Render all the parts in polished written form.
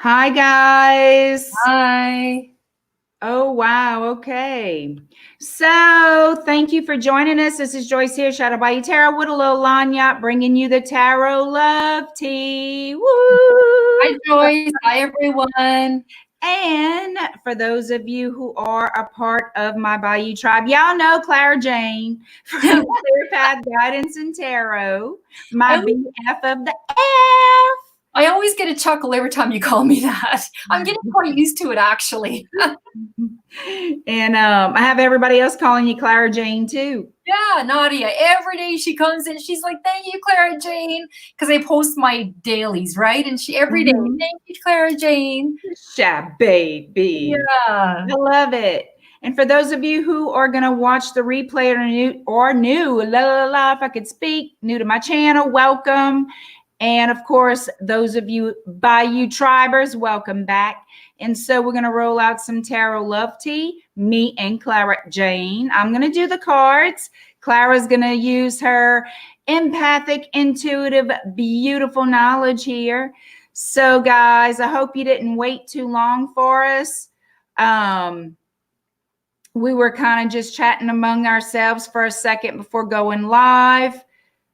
Hi, guys. Hi. Oh, wow. Okay. So thank you for joining us. This is Joyce here, Shadow Bayou Tarot with a little lanyard, bringing you the tarot love tea. Woo! Hi, Joyce. Hi, everyone. And for those of you who are a part of my Bayou tribe, y'all know Clara Jane from ClearPath Guidance and Tarot, my BF of the F. I always get a chuckle every time you call me that. I'm getting quite used to it, actually. And I have everybody else calling you Clara Jane, too. Yeah, Nadia. Every day she comes in, she's like, "Thank you, Clara Jane," because I post my dailies, right? And she every day, "Thank you, Clara Jane." Yeah, baby. Yeah. I love it. And for those of you who are going to watch the replay or new, if I could speak, new to my channel, welcome. And of course, those of you Bayou tribers, welcome back. And so we're going to roll out some tarot love tea, me and Clara Jane. I'm going to do the cards. Clara's going to use her empathic, intuitive, beautiful knowledge here. So guys, I hope you didn't wait too long for us. We were kind of just chatting among ourselves for a second before going live.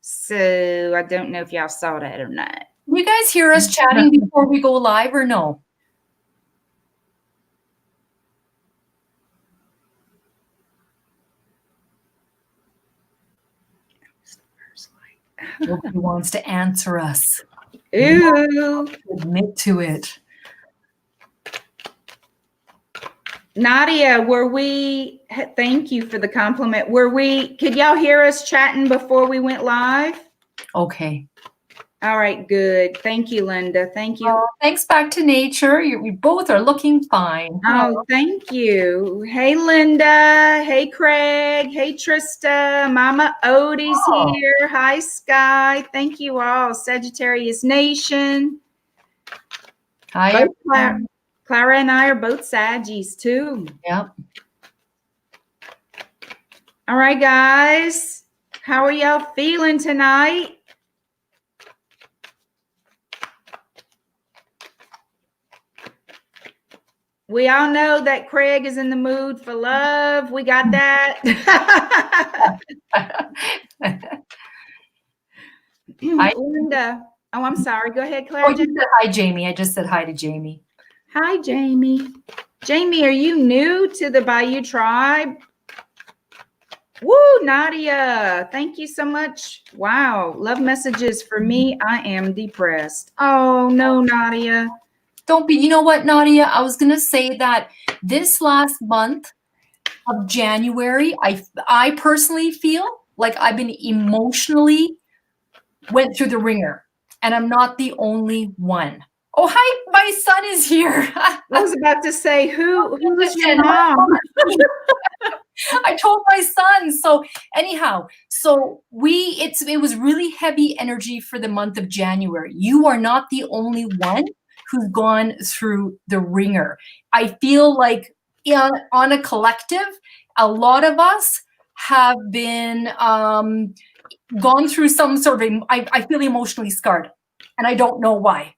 So I don't know if y'all saw that or not. You guys hear us chatting before we go live or no? Nobody wants to answer us. Ooh. Admit to it. Nadia, thank you for the compliment. Could y'all hear us chatting before we went live? Okay. All right, good. Thank you, Linda. Thank you. Oh, thanks, back to nature. We both are looking fine. Oh, thank you. Hey, Linda. Hey, Craig. Hey, Trista. Mama Odie's here. Hi, Sky. Thank you all. Sagittarius Nation. Hi. Clara and I are both Saggies, too. Yep. All right, guys. How are y'all feeling tonight? We all know that Craig is in the mood for love. We got that. Hi, Linda. Oh, I'm sorry. Go ahead, Clara. Oh, you said hi, Jamie. I just said hi to Jamie. Hi, Jamie. Jamie, are you new to the Bayou tribe? Woo, Nadia. Thank you so much. Wow. Love messages for me. I am depressed. Oh, no, Nadia. Don't be. You know what, Nadia? I was going to say that this last month of January, I personally feel like I've been emotionally went through the ringer, and I'm not the only one. Oh, hi, my son is here. I was about to say, who's your mom? I told my son. So anyhow, it was really heavy energy for the month of January. You are not the only one who's gone through the ringer. I feel like on a collective, a lot of us have been gone through some sort of, I feel emotionally scarred, and I don't know why.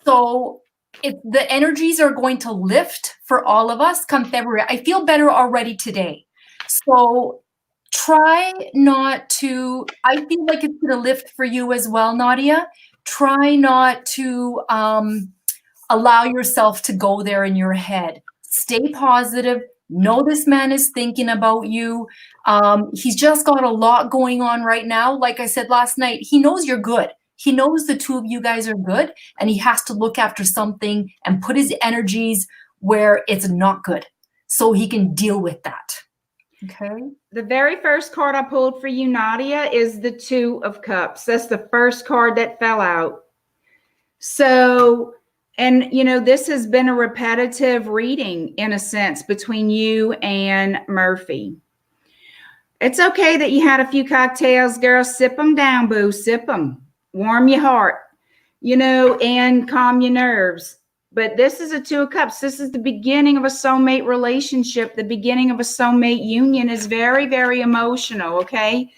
So the energies are going to lift for all of us come February. I feel better already today. So try not to, I feel like it's going to lift for you as well, Nadia. Try not to allow yourself to go there in your head. Stay positive. Know this man is thinking about you. He's just got a lot going on right now. Like I said last night, he knows you're good. He knows the two of you guys are good, and he has to look after something and put his energies where it's not good so he can deal with that. Okay. The very first card I pulled for you, Nadia, is the Two of Cups. That's the first card that fell out. So, and you know, this has been a repetitive reading in a sense between you and Murphy. It's okay that you had a few cocktails, girl. Sip them down, boo. Sip them. Warm your heart, you know, and calm your nerves. But this is a Two of Cups. This is the beginning of a soulmate relationship. The beginning of a soulmate union is very, very emotional, okay?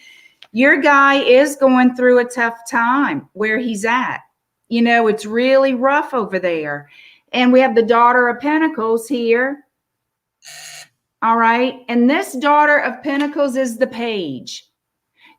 Your guy is going through a tough time where he's at. You know, it's really rough over there. And we have the Daughter of Pentacles here. All right. And this Daughter of Pentacles is the Page.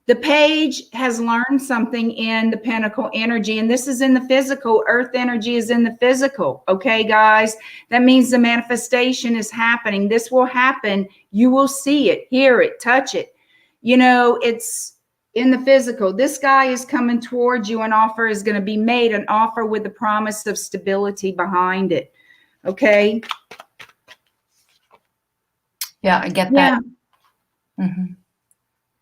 The Page has learned something in the Pentacle energy, and this is in the physical. Earth energy is in the physical. Okay, guys? That means the manifestation is happening. This will happen. You will see it, hear it, touch it. You know, it's in the physical. This guy is coming towards you. An offer is going to be made, an offer with the promise of stability behind it. Okay? Yeah, I get that. Yeah. Mm-hmm.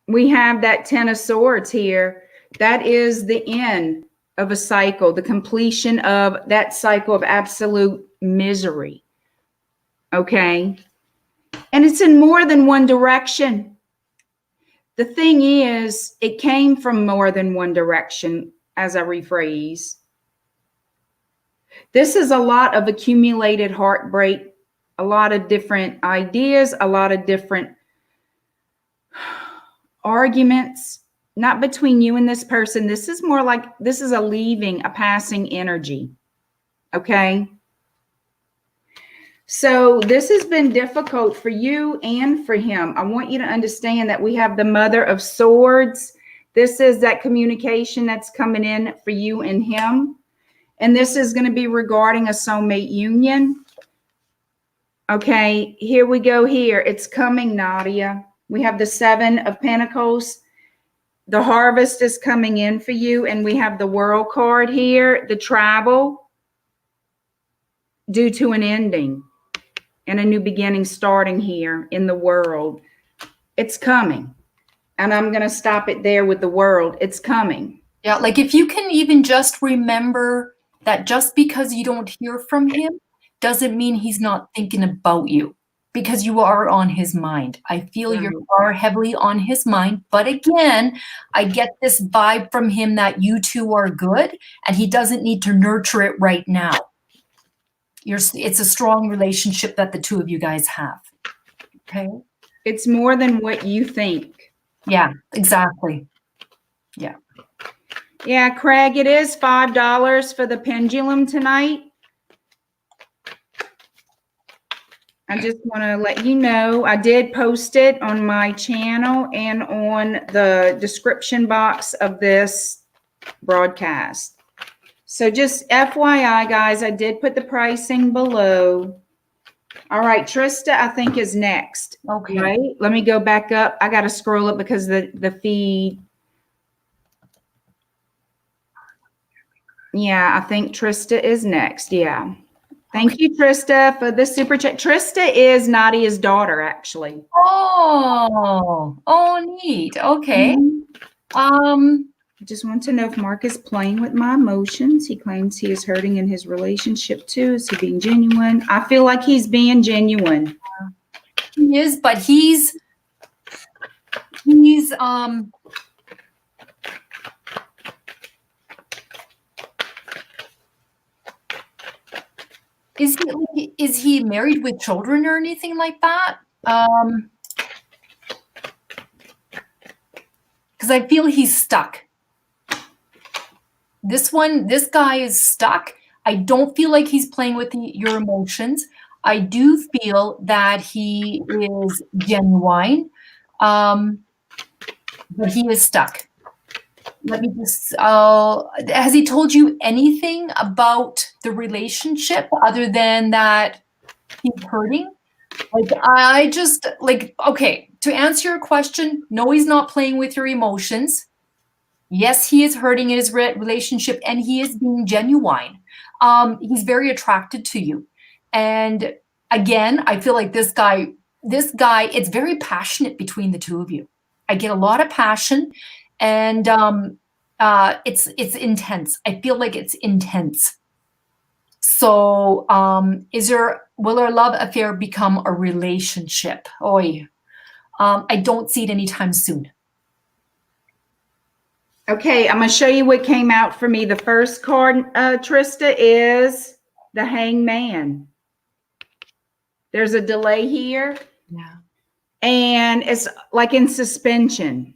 We have that Ten of Swords here. That is the end of a cycle, the completion of that cycle of absolute misery. Okay? And it's in more than one direction. The thing is, it came from more than one direction, as I rephrase. This is a lot of accumulated heartbreak, a lot of different ideas, a lot of different arguments, not between you and this person. This is more like, this is a leaving, a passing energy. Okay? So this has been difficult for you and for him. I want you to understand that we have the Mother of Swords. This is that communication that's coming in for you and him. And this is going to be regarding a soulmate union. Okay, here we go here. It's coming, Nadia. We have the Seven of Pentacles. The harvest is coming in for you. And we have the World card here, the travel due to an ending and a new beginning starting here in the world. It's coming. And I'm going to stop it there with the world. It's coming. Yeah, like if you can even just remember that just because you don't hear from him doesn't mean he's not thinking about you, because you are on his mind. I feel you are heavily on his mind. But again, I get this vibe from him that you two are good and he doesn't need to nurture it right now. It's a strong relationship that the two of you guys have. Okay. It's more than what you think. Yeah, exactly. Yeah. Yeah, Craig, it is $5 for the pendulum tonight. I just want to let you know, I did post it on my channel and on the description box of this broadcast. So just FYI, guys, I did put the pricing below. All right, Trista, I think, is next. Okay. Right? Let me go back up. I got to scroll up because the feed. Yeah, I think Trista is next. Yeah. Thank you, Trista, for the super chat. Trista is Nadia's daughter, actually. Oh, neat. Okay. I just want to know if Mark is playing with my emotions. He claims he is hurting in his relationship too. Is he being genuine? I feel like he's being genuine. He is, but he's is he married with children or anything like that? Because I feel he's stuck. This guy is stuck. I don't feel like he's playing with your emotions. I do feel that he is genuine, but he is stuck. Let me just, has he told you anything about the relationship other than that he's hurting? Like, I just, like, okay, to answer your question, no, he's not playing with your emotions. Yes, he is hurting in his relationship and he is being genuine. He's very attracted to you. And again, I feel like this guy, it's very passionate between the two of you. I get a lot of passion and it's intense. I feel like it's intense. So will our love affair become a relationship? I don't see it anytime soon. Okay, I'm going to show you what came out for me. The first card, Trista, is the Hangman. There's a delay here. Yeah. And it's like in suspension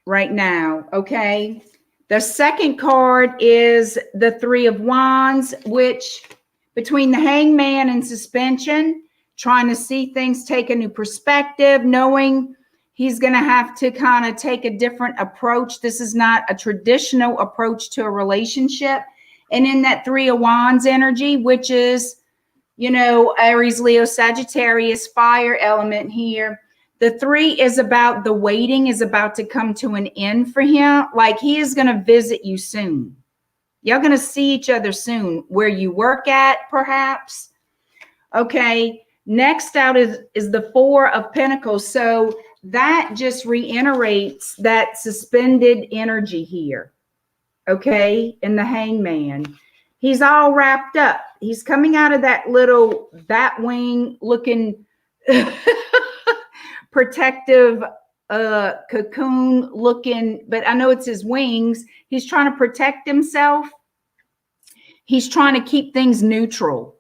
right now, okay? The second card is the Three of Wands, which between the Hangman and suspension, trying to see things, take a new perspective, knowing he's going to have to kind of take a different approach. This is not a traditional approach to a relationship. And in that Three of Wands energy, which is, you know, Aries, Leo, Sagittarius, fire element here. The 3 is about the waiting is about to come to an end for him. Like he is going to visit you soon. Y'all going to see each other soon where you work at, perhaps. Okay. Next out is the 4 of Pentacles. So that just reiterates that suspended energy here. Okay. In the Hangman. He's all wrapped up. He's coming out of that little bat wing looking protective cocoon looking, but I know it's his wings. He's trying to protect himself. He's trying to keep things neutral.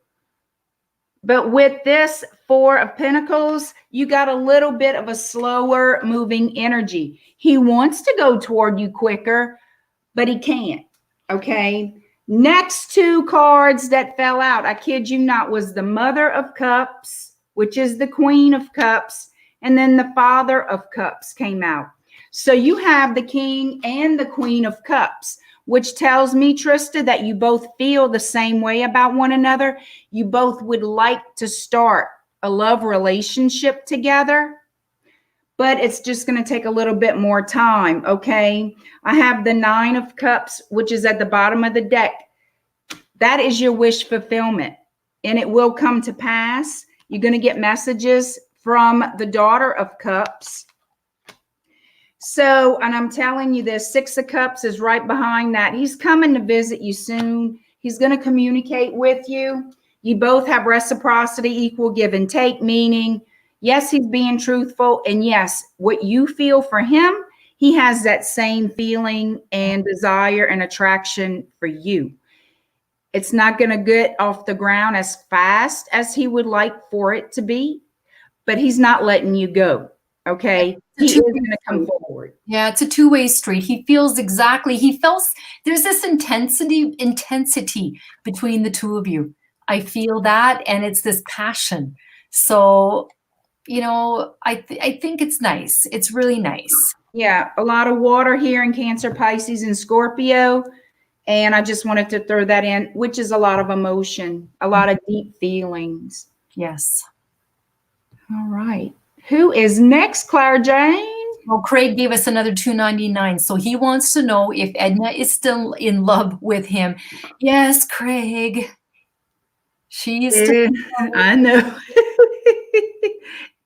But with this 4 of Pentacles, you got a little bit of a slower moving energy. He wants to go toward you quicker, but he can't. Okay. Next 2 cards that fell out, I kid you not, was the Mother of Cups, which is the Queen of Cups, and then the Father of Cups came out. So you have the King and the Queen of Cups, which tells me, Trista, that you both feel the same way about one another. You both would like to start a love relationship together, but it's just going to take a little bit more time, okay? I have the 9 of Cups, which is at the bottom of the deck. That is your wish fulfillment, and it will come to pass. You're going to get messages from the Daughter of Cups. So, and I'm telling you this, 6 of Cups is right behind that. He's coming to visit you soon. He's going to communicate with you. You both have reciprocity, equal give and take, meaning, yes, he's being truthful. And yes, what you feel for him, he has that same feeling and desire and attraction for you. It's not going to get off the ground as fast as he would like for it to be, but he's not letting you go. Okay. He is going to come forward. Yeah, it's a two-way street. He feels exactly, there's this intensity between the two of you. I feel that, and it's this passion. So, you know, I think it's nice. It's really nice. Yeah, a lot of water here in Cancer, Pisces, and Scorpio. And I just wanted to throw that in, which is a lot of emotion, a lot of deep feelings. Yes. All right. Who is next, Clara Jane? Well, Craig gave us another $2.99. So he wants to know if Edna is still in love with him. Yes, Craig. She is still I know.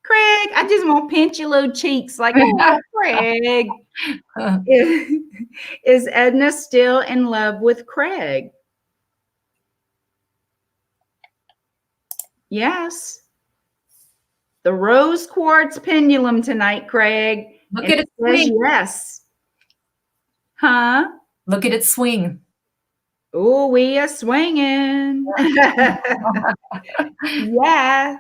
Craig, I just want to pinch your little cheeks like, oh, Craig. Is Edna still in love with Craig? Yes. The rose quartz pendulum tonight, Craig. Look at it swing. Yes. Huh? Look at it swing. Oh, we are swinging. Yeah.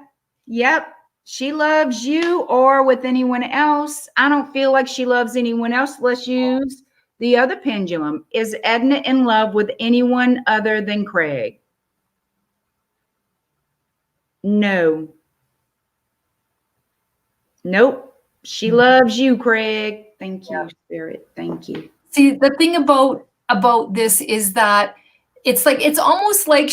Yep. She loves you or with anyone else. I don't feel like she loves anyone else. Let's use the other pendulum. Is Edna in love with anyone other than Craig? No. Nope. She loves you, Craig. Thank you, Spirit. Thank you. See, the thing about this is that it's almost like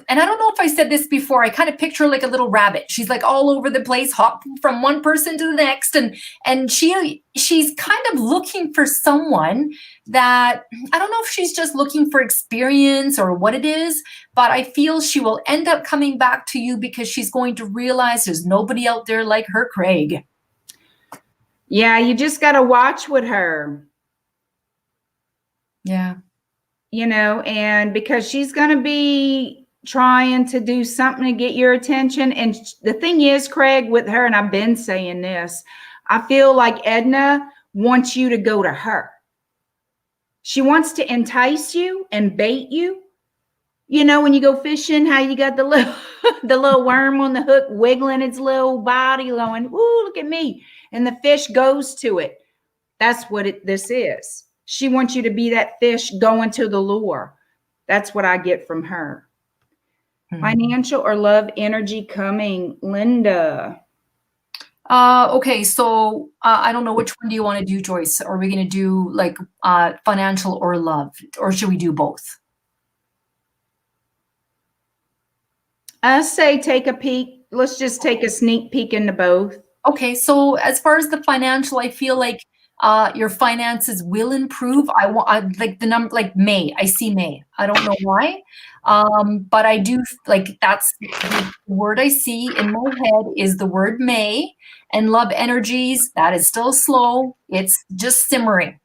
and I don't know if I said this before, I kind of picture her like a little rabbit. She's like all over the place, hopping from one person to the next. And she's kind of looking for someone that, I don't know if she's just looking for experience or what it is, but I feel she will end up coming back to you because she's going to realize there's nobody out there like her, Craig. Yeah, you just got to watch with her. Yeah. You know, and because she's going to be trying to do something to get your attention. And the thing is, Craig, with her, and I've been saying this, I feel like Edna wants you to go to her. She wants to entice you and bait you. You know, when you go fishing, how you got the little worm on the hook wiggling its little body going, ooh, look at me. And the fish goes to it. That's what this is. She wants you to be that fish going to the lure. That's what I get from her. Financial or love energy coming, Linda. Okay, so I don't know, which one do you want to do, Joyce? Are we going to do like financial or love, or should we do both? I say take a peek. Let's just take a sneak peek into both. Okay, so as far as the financial, I feel like your finances will improve. I like the number, like May. I see May. I don't know why, but I do, like, that's the word I see in my head is the word May. And love energies, that is still slow. It's just simmering,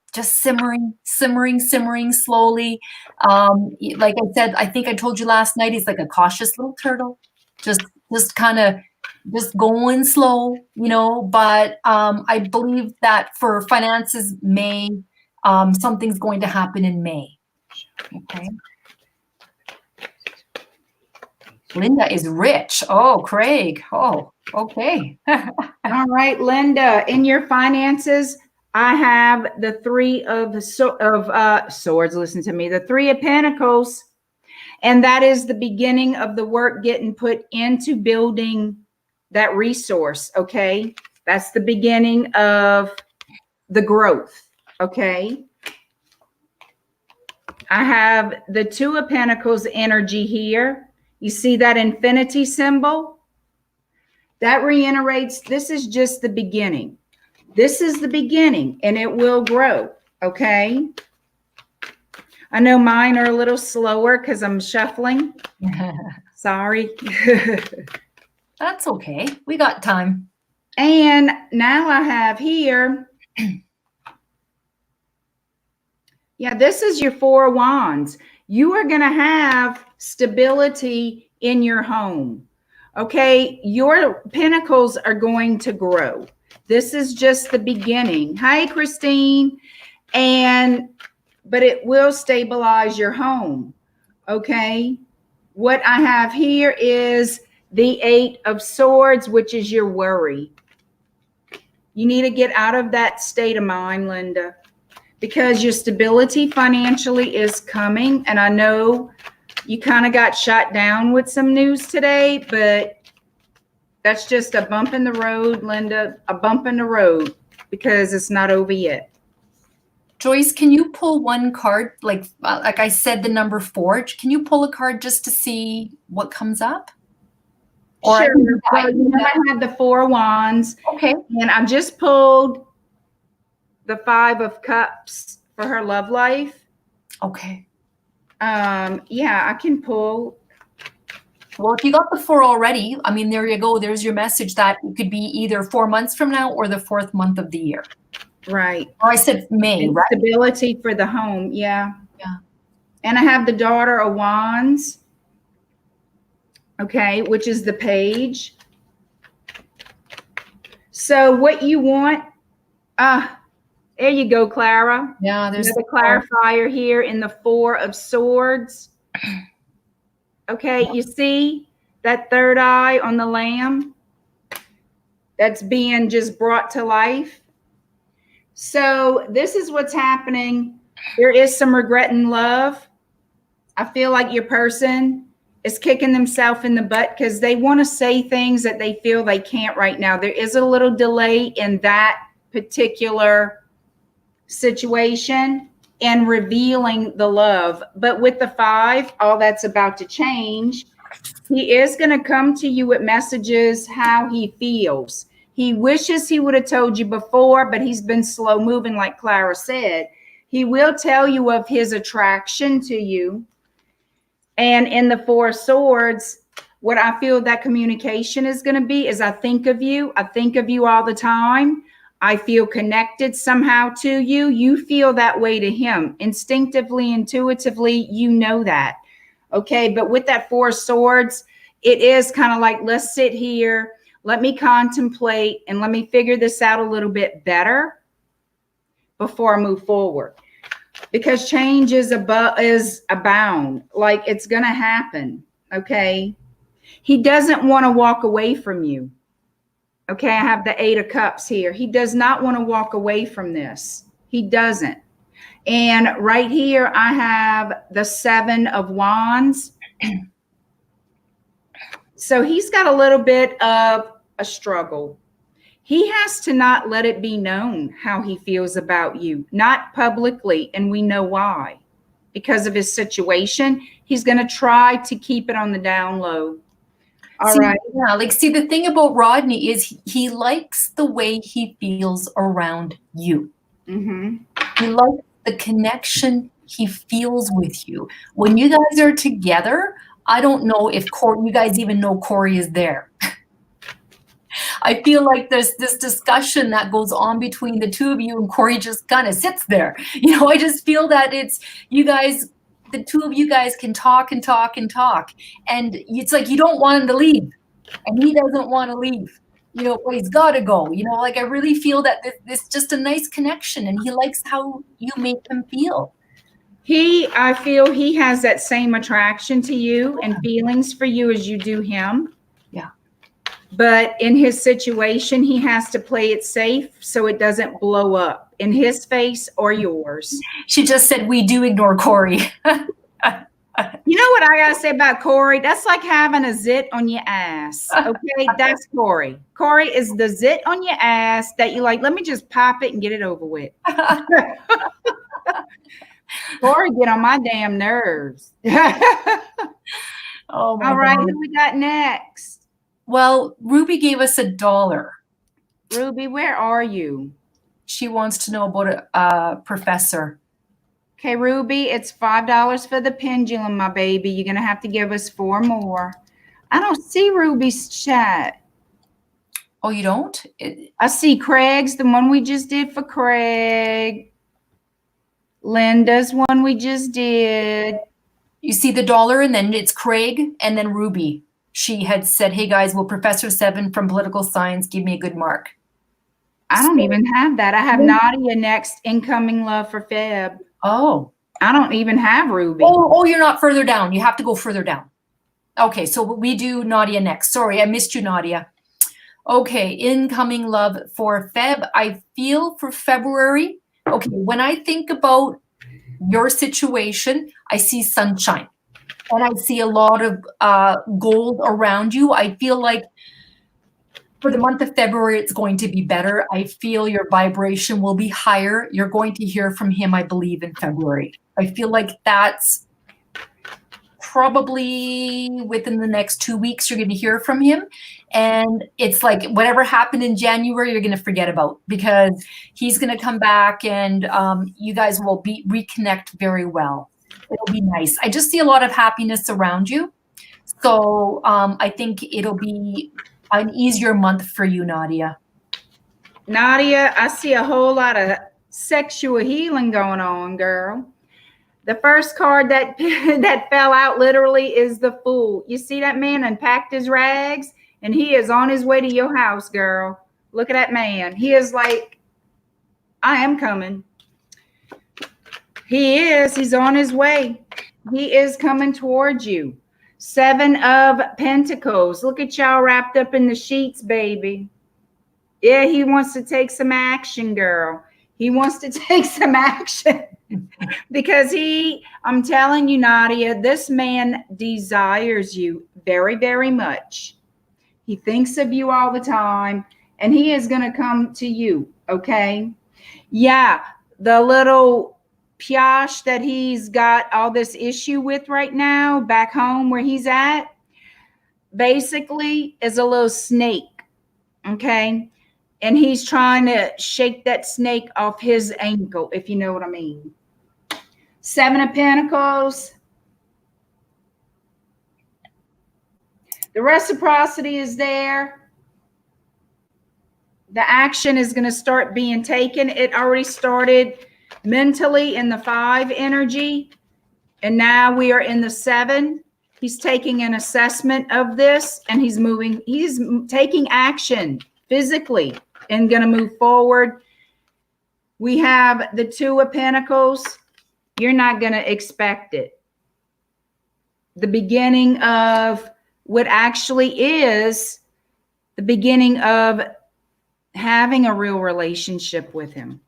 simmering slowly. Like I said, I think I told you last night, he's like a cautious little turtle, just kind of just going slow, you know. But I believe that for finances, May, something's going to happen in May. Okay. Linda is rich. Oh, Craig. Oh, okay. All right, Linda, in your finances, I have the three of swords. Listen to me, the Three of Pentacles. And that is the beginning of the work getting put into building that resource. Okay. That's the beginning of the growth. Okay. I have the Two of Pentacles energy here. You see that infinity symbol? That reiterates this is just the beginning. This is the beginning and it will grow. Okay. I know mine are a little slower because I'm shuffling. Sorry. That's okay. We got time. And now I have here. Yeah, this is your Four of Wands. You are going to have stability in your home. Okay, your pentacles are going to grow. This is just the beginning. Hi, Christine. But it will stabilize your home. Okay, what I have here is the Eight of Swords, which is your worry. You need to get out of that state of mind, Linda, because your stability financially is coming. And I know you kind of got shot down with some news today, but that's just a bump in the road, Linda, a bump in the road, because it's not over yet. Joyce, can you pull one card? Like I said, the number 4. Can you pull a card just to see what comes up? Or sure. I had the Four of Wands. Okay. And I just pulled the Five of Cups for her love life. Okay. Yeah, I can pull. Well, if you got the 4 already, I mean, there you go. There's your message that it could be either 4 months from now or the 4th month of the year. Right. Or I said May, and right? Stability for the home. Yeah. Yeah. And I have the Daughter of Wands. Okay, which is the Page. So what you want, there you go, Clara. Yeah, there's the clarifier here in the Four of Swords. Okay, you see that third eye on the lamb that's being just brought to life. So this is what's happening. There is some regret in love. I feel like your person is kicking themselves in the butt because they want to say things that they feel they can't right now. There is a little delay in that particular situation and revealing the love. But with the 5, all that's about to change. He is going to come to you with messages how he feels. He wishes he would have told you before, but he's been slow moving, like Clara said. He will tell you of his attraction to you. And in the Four of Swords, what I feel that communication is going to be is I think of you. I think of you all the time. I feel connected somehow to you. You feel that way to him. Instinctively, intuitively, you know that. Okay, but with that Four of Swords, it is kind of like, let's sit here, let me contemplate, and let me figure this out a little bit better before I move forward. Because change is abound, like it's going to happen. Okay, he doesn't want to walk away from you. Okay, I have the Eight of Cups here. He does not want to walk away from this. He doesn't. And right here, I have the 7 of Wands. So he's got a little bit of a struggle. He has to not let it be known how he feels about you, not publicly, and we know why. Because of his situation, he's going to try to keep it on the down low. All right. Yeah, like, see, the thing about Rodney is he likes the way he feels around you. Mm-hmm. He likes the connection he feels with you. When you guys are together, I don't know if you guys even know Corey is there. I feel like there's this discussion that goes on between the two of you, and Corey just kind of sits there. You know, I just feel that it's you guys, the two of you guys can talk and talk and talk. And it's like you don't want him to leave, and he doesn't want to leave. You know, but he's got to go. You know, like I really feel that this just a nice connection, and he likes how you make him feel. I feel he has that same attraction to you and feelings for you as you do him. Yeah. But in his situation, he has to play it safe so it doesn't blow up in his face or yours. She just said, we do ignore Corey. You know what I got to say about Corey? That's like having a zit on your ass. Okay, that's Corey. Corey is the zit on your ass that you like, let me just pop it and get it over with. Corey get on my damn nerves. Oh my All right, God. who we got next? Well, Ruby gave us $1. Ruby, where are you? She wants to know about a professor. Okay, Ruby, it's $5 for the pendulum, my baby. You're going to have to give us 4 more. I don't see Ruby's chat. Oh, you don't? I see Craig's, the one we just did for Craig. Linda's one we just did. You see the $1, and then it's Craig, and then Ruby. She had said, hey guys, will Professor 7 from political science give me a good mark? I don't even have that. I have Nadia next, incoming love for Feb. Oh. I don't even have Ruby. Oh, you're not further down. You have to go further down. Okay, so we do Nadia next. Sorry, I missed you, Nadia. Okay, incoming love for Feb. I feel for February. Okay, when I think about your situation, I see sunshine. And I see a lot of gold around you. I feel like for the month of February, it's going to be better. I feel your vibration will be higher. You're going to hear from him, I believe, in February. I feel like that's probably within the next 2 weeks, you're going to hear from him. And it's like whatever happened in January, you're going to forget about, because he's going to come back and you guys will reconnect very well. It'll be nice. I just see a lot of happiness around you. So I think it'll be an easier month for you, Nadia. Nadia, I see a whole lot of sexual healing going on, girl. The first card that fell out literally is the Fool. You see that man unpacked his rags and he is on his way to your house, girl. Look at that man. He is like, I am coming. He is. He's on his way. He is coming towards you. 7 of Pentacles. Look at y'all wrapped up in the sheets, baby. Yeah, he wants to take some action, girl. He wants to take some action because I'm telling you, Nadia, this man desires you very, very much. He thinks of you all the time, and he is going to come to you, okay? Yeah, the little Piash that he's got all this issue with right now back home where he's at basically is a little snake, okay? And he's trying to shake that snake off his ankle, if you know what I mean. 7 of Pentacles. The reciprocity is there. The action is going to start being taken. It already started mentally in the 5 energy, and now we are in the 7. He's taking an assessment of this, and he's taking action physically and going to move forward. We have the 2 of Pentacles. You're not going to expect it. The beginning of what actually is the beginning of having a real relationship with him.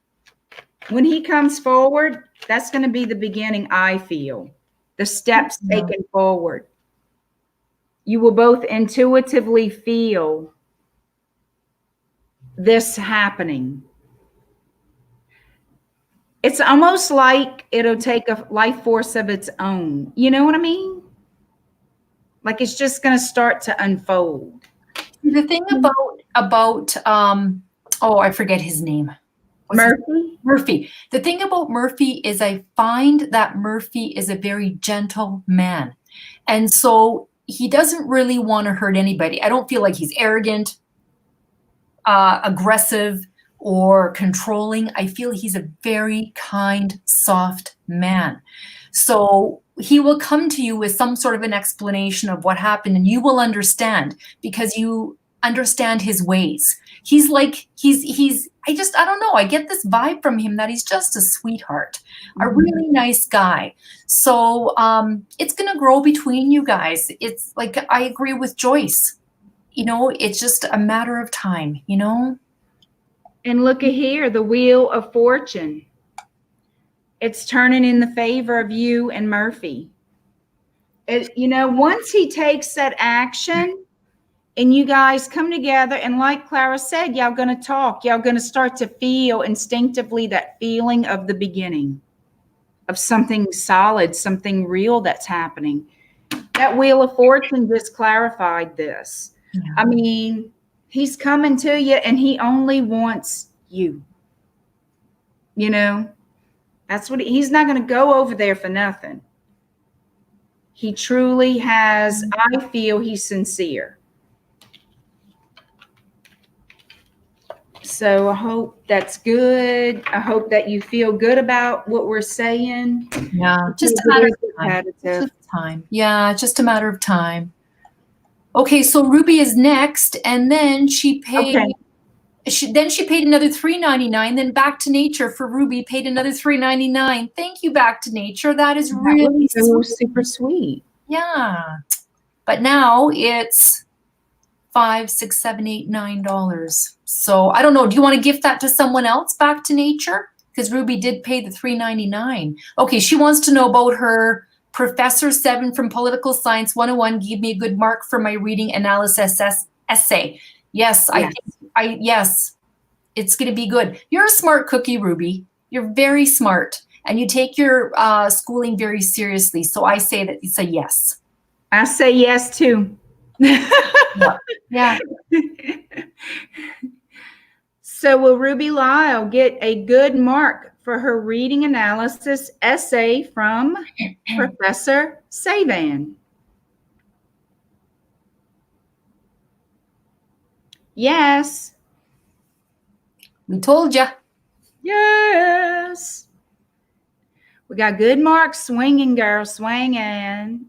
When he comes forward, that's going to be the beginning, I feel. The steps taken forward. You will both intuitively feel this happening. It's almost like it'll take a life force of its own. You know what I mean? Like it's just going to start to unfold. The thing about oh, I forget his name. Murphy. The thing about Murphy is I find that Murphy is a very gentle man. And so he doesn't really want to hurt anybody. I don't feel like he's arrogant, aggressive, or controlling. I feel he's a very kind, soft man. So he will come to you with some sort of an explanation of what happened, and you will understand because you understand his ways. He's like, I don't know. I get this vibe from him that he's just a sweetheart, a really nice guy. So it's going to grow between you guys. It's like, I agree with Joyce. You know, it's just a matter of time, you know? And look at here, the Wheel of Fortune. It's turning in the favor of you and Murphy. You know, once he takes that action and you guys come together, and like Clara said, y'all going to talk. Y'all going to start to feel instinctively that feeling of the beginning of something solid, something real that's happening. That Wheel of Fortune just clarified this. Yeah. I mean, he's coming to you and he only wants you. You know, that's what he's not going to go over there for nothing. He truly has, I feel he's sincere. So I hope that's good. I hope that you feel good about what we're saying. Yeah, just a matter of time. Yeah, just a matter of time. Okay, so Ruby is next, and then she paid. Okay. She paid another $3.99. Then Back to Nature for Ruby paid another $3.99. Thank you, Back to Nature. That is really so super sweet. Yeah, but now it's $5, $6, $7, $8, $9. So I don't know. Do you want to gift that to someone else, Back to Nature? Because Ruby did pay the $3.99. Okay, she wants to know about her Professor 7 from Political Science 101. Give me a good mark for my reading analysis essay. Yes, yes, it's going to be good. You're a smart cookie, Ruby. You're very smart, and you take your schooling very seriously. So I say that it's a yes. I say yes too. Yeah. So will Ruby Lyle get a good mark for her reading analysis essay from Professor Savan? Yes. We told you. Yes. We got good marks. Swinging, girl, swinging.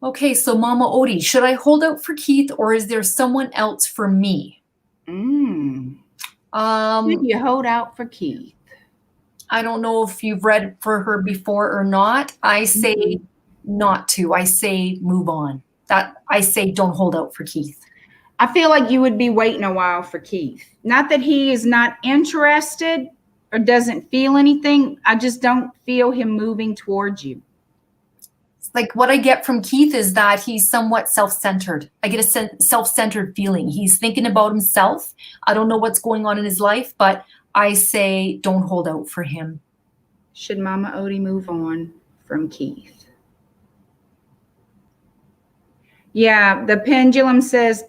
Okay, so Mama Odie, should I hold out for Keith or is there someone else for me? Should you hold out for Keith? I don't know if you've read for her before or not. I say not to. I say move on. I say don't hold out for Keith. I feel like you would be waiting a while for Keith. Not that he is not interested or doesn't feel anything. I just don't feel him moving towards you. Like what I get from Keith is that he's somewhat self-centered. I get a self-centered feeling. He's thinking about himself. I don't know what's going on in his life, but I say don't hold out for him. Should Mama Odie move on from Keith? Yeah, the pendulum says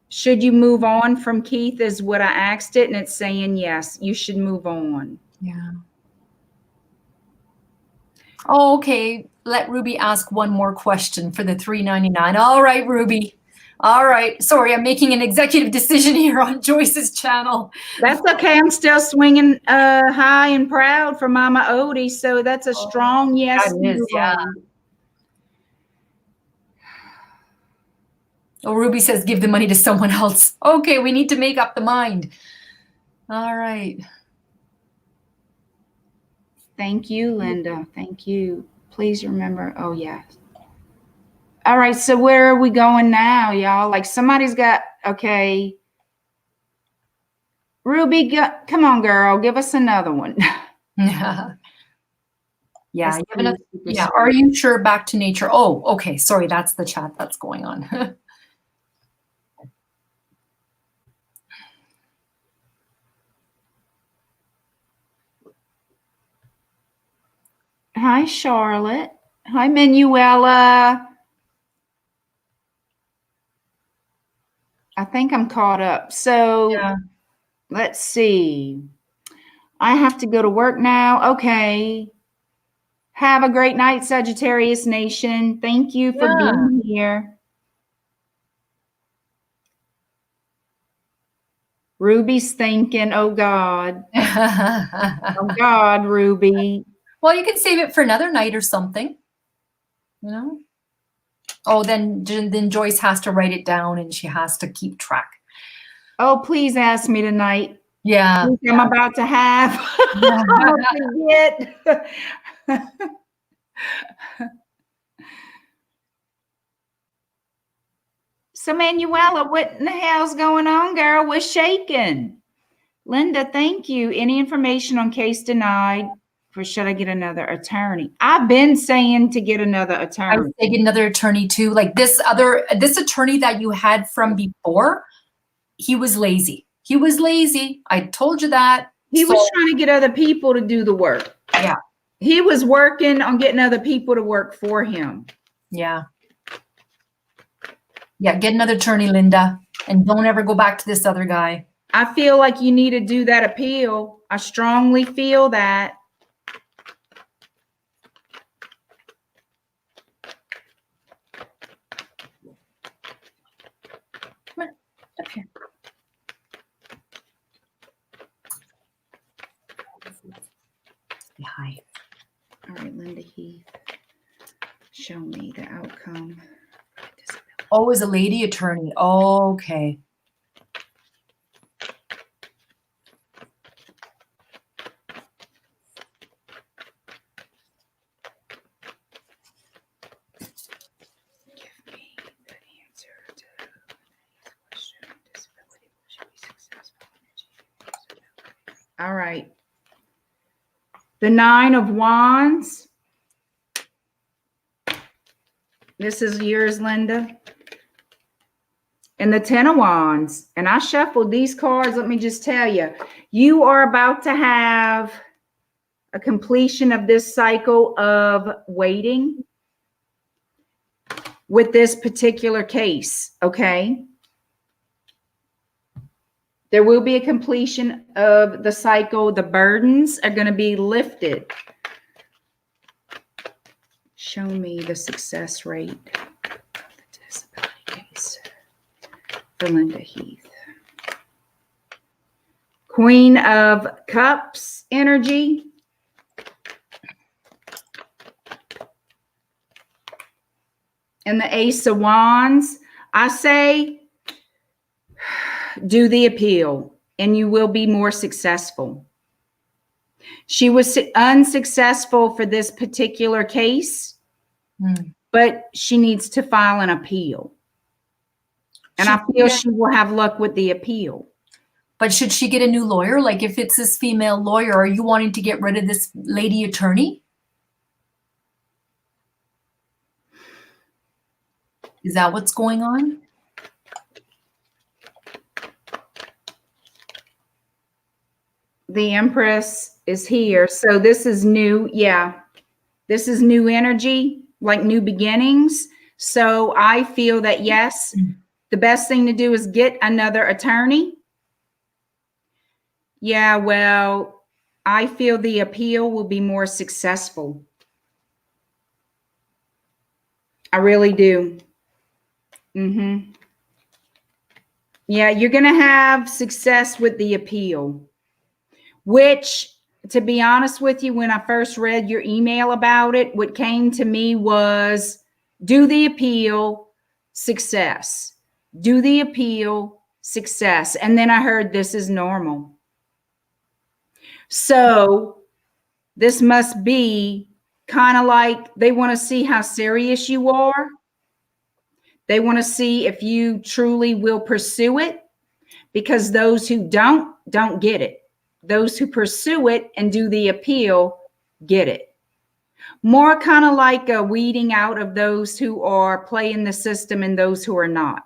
should you move on from Keith is what I asked it, and it's saying yes, you should move on. Yeah. Oh, okay. Let Ruby ask one more question for the $3.99. All right, Ruby. All right. Sorry, I'm making an executive decision here on Joyce's channel. That's okay. I'm still swinging high and proud for Mama Odie, so that's a strong yes. That is, yeah. Oh, Ruby says give the money to someone else. Okay, we need to make up the mind. All right. Thank you, Linda. Thank you. Please remember. Oh, yeah. All right. So where are we going now, y'all? Like somebody's got, okay. Ruby, come on, girl. Give us another one. Yeah. Yeah. That's You have super yeah. sweet. Are you sure back to nature? Oh, okay. Sorry. That's the chat that's going on. Hi, Charlotte. Hi, Manuela. I think I'm caught up. So Yeah. let's see. I have to go to work now. Okay. Have a great night, Sagittarius Nation. Thank you for being here. Ruby's thinking, oh God. Oh God, Ruby. Well, you can save it for another night or something. You know? Oh, then Joyce has to write it down and she has to keep track. Oh, please ask me tonight. Yeah. I'm about to have. I'm gonna forget. So, Manuela, what in the hell's going on, girl? What's shaking? Linda, thank you. Any information on case denied? Or should I get another attorney? I've been saying to get another I attorney. would say get another attorney too. Like this attorney that you had from before, he was lazy. He was lazy. I told you that. He was trying to get other people to do the work. Yeah. He was working on getting other people to work for him. Yeah. Yeah, get another attorney, Linda, and don't ever go back to this other guy. I feel like you need to do that appeal. I strongly feel that. Come on, up here. Hi. All right, Linda Heath. Show me the outcome. Oh, is a lady attorney. Oh, okay. Give me the answer to the question. Disability, will she be successful? All right. The 9 of Wands. This is yours, Linda. And the 10 of Wands. And I shuffled these cards. Let me just tell you, you are about to have a completion of this cycle of waiting with this particular case, okay? There will be a completion of the cycle. The burdens are going to be lifted. Show me the success rate of the disability case for Linda Heath. Queen of Cups energy. And the Ace of Wands. I say do the appeal and you will be more successful. She was unsuccessful for this particular case, but she needs to file an appeal. And I feel she will have luck with the appeal. But should she get a new lawyer? Like if it's this female lawyer, are you wanting to get rid of this lady attorney? Is that what's going on? The Empress is here. So this is new. Yeah. This is new energy, like new beginnings. So I feel that, yes, the best thing to do is get another attorney. Yeah, well, I feel the appeal will be more successful. I really do. Yeah, you're going to have success with the appeal, which, to be honest with you, when I first read your email about it, what came to me was do the appeal, success. Do the appeal, success. And then I heard this is normal. So this must be kind of like they want to see how serious you are. They want to see if you truly will pursue it, because those who don't don't get it. Those who pursue it and do the appeal get it. More kind of like a weeding out of those who are playing the system and those who are not.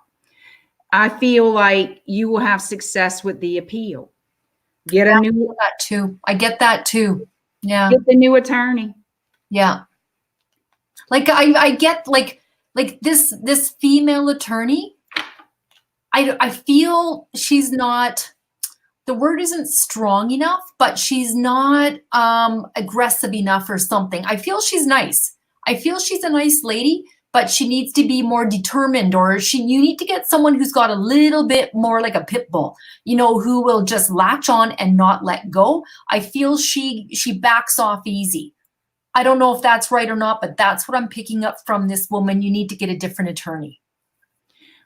I feel like you will have success with the appeal. Get a new that too. I get that too. Yeah. Get the new attorney. Yeah. Like I get like this female attorney. I feel she's not, the word isn't strong enough, but she's not aggressive enough or something. I feel she's nice. I feel she's a nice lady, but she needs to be more determined, or you need to get someone who's got a little bit more like a pit bull, you know, who will just latch on and not let go. I feel she backs off easy. I don't know if that's right or not, but that's what I'm picking up from this woman. You need to get a different attorney.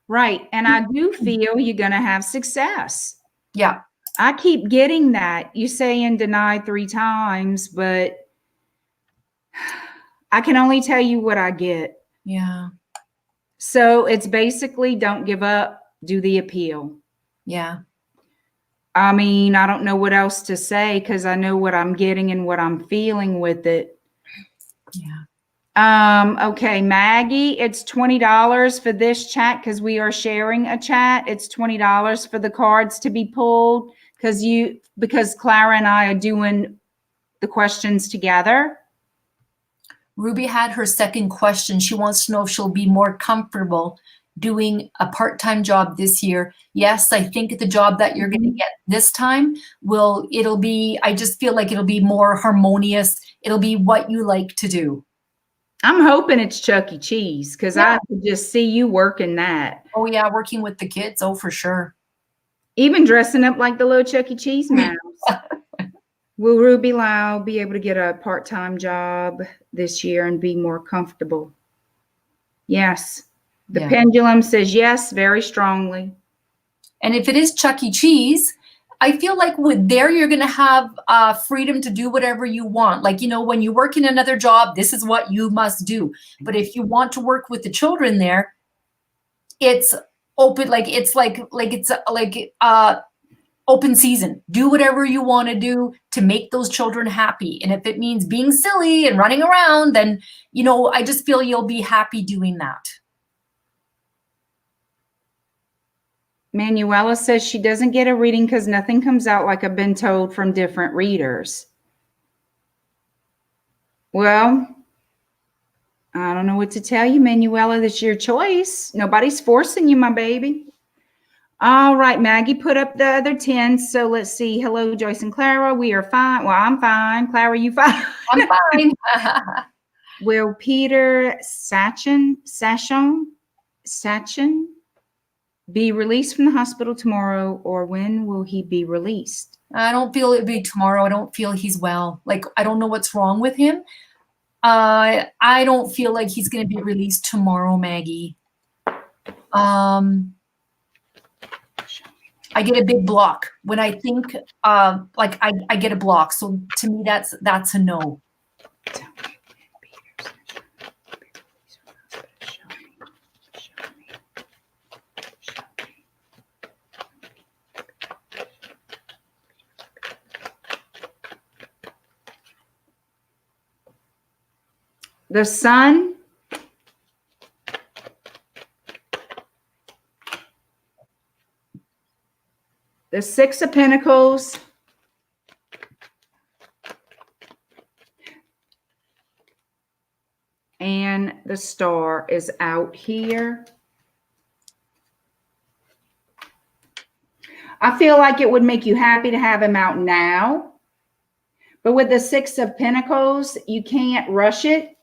Right. And I do feel you're going to have success. Yeah. I keep getting that. You say and denied 3 times, but I can only tell you what I get. Yeah. So it's basically don't give up, do the appeal. Yeah. I mean, I don't know what else to say because I know what I'm getting and what I'm feeling with it. Yeah. Okay, Maggie, it's $20 for this chat because we are sharing a chat. It's $20 for the cards to be pulled because Clara and I are doing the questions together. Ruby had her second question. She wants to know if she'll be more comfortable doing a part-time job this year. Yes, I think the job that you're going to get this time I just feel like it'll be more harmonious. It'll be what you like to do. I'm hoping it's Chuck E. Cheese because I could just see you working that. Oh yeah, working with the kids. Oh, for sure. Even dressing up like the little Chuck E. Cheese mouse. Will Ruby Lau be able to get a part-time job this year and be more comfortable? Yes. The pendulum says yes, very strongly. And if it is Chuck E. Cheese, I feel like you're going to have freedom to do whatever you want. Like, you know, when you work in another job, this is what you must do. But if you want to work with the children there, it's open, open season. Do whatever you want to do to make those children happy. And if it means being silly and running around, then, you know, I just feel you'll be happy doing that. Manuela says she doesn't get a reading because nothing comes out like I've been told from different readers. Well, I don't know what to tell you, Manuela. That's your choice. Nobody's forcing you, my baby. All right, Maggie put up the other 10. So let's see. Hello, Joyce and Clara. We are fine. Well, I'm fine. Clara, you fine? I'm fine. Will Peter Sachin be released from the hospital tomorrow, or when will he be released? I don't feel it'd be tomorrow. I don't feel he's well. Like, I don't know what's wrong with him. I don't feel like he's going to be released tomorrow, Maggie. I get a big block when I think I get a block. So to me, that's a no. The Sun, the Six of Pentacles, and the Star is out here. I feel like it would make you happy to have him out now, but with the Six of Pentacles, you can't rush it.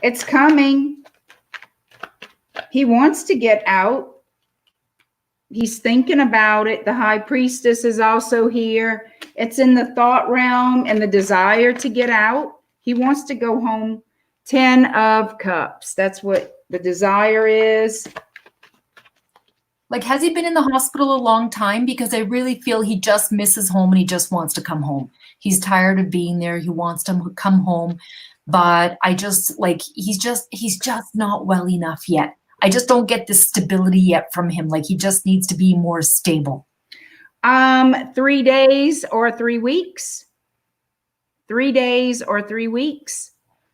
It's coming. He wants to get out. He's thinking about it. The High Priestess is also here. It's in the thought realm and the desire to get out. He wants to go home. 10 of Cups. That's what the desire is. Like, has he been in the hospital a long time? Because I really feel he just misses home and he just wants to come home. He's tired of being there. He wants to come home. But I just he's just not well enough yet. I just don't get the stability yet from him. Like, he just needs to be more stable. 3 days or 3 weeks. 3 days or 3 weeks.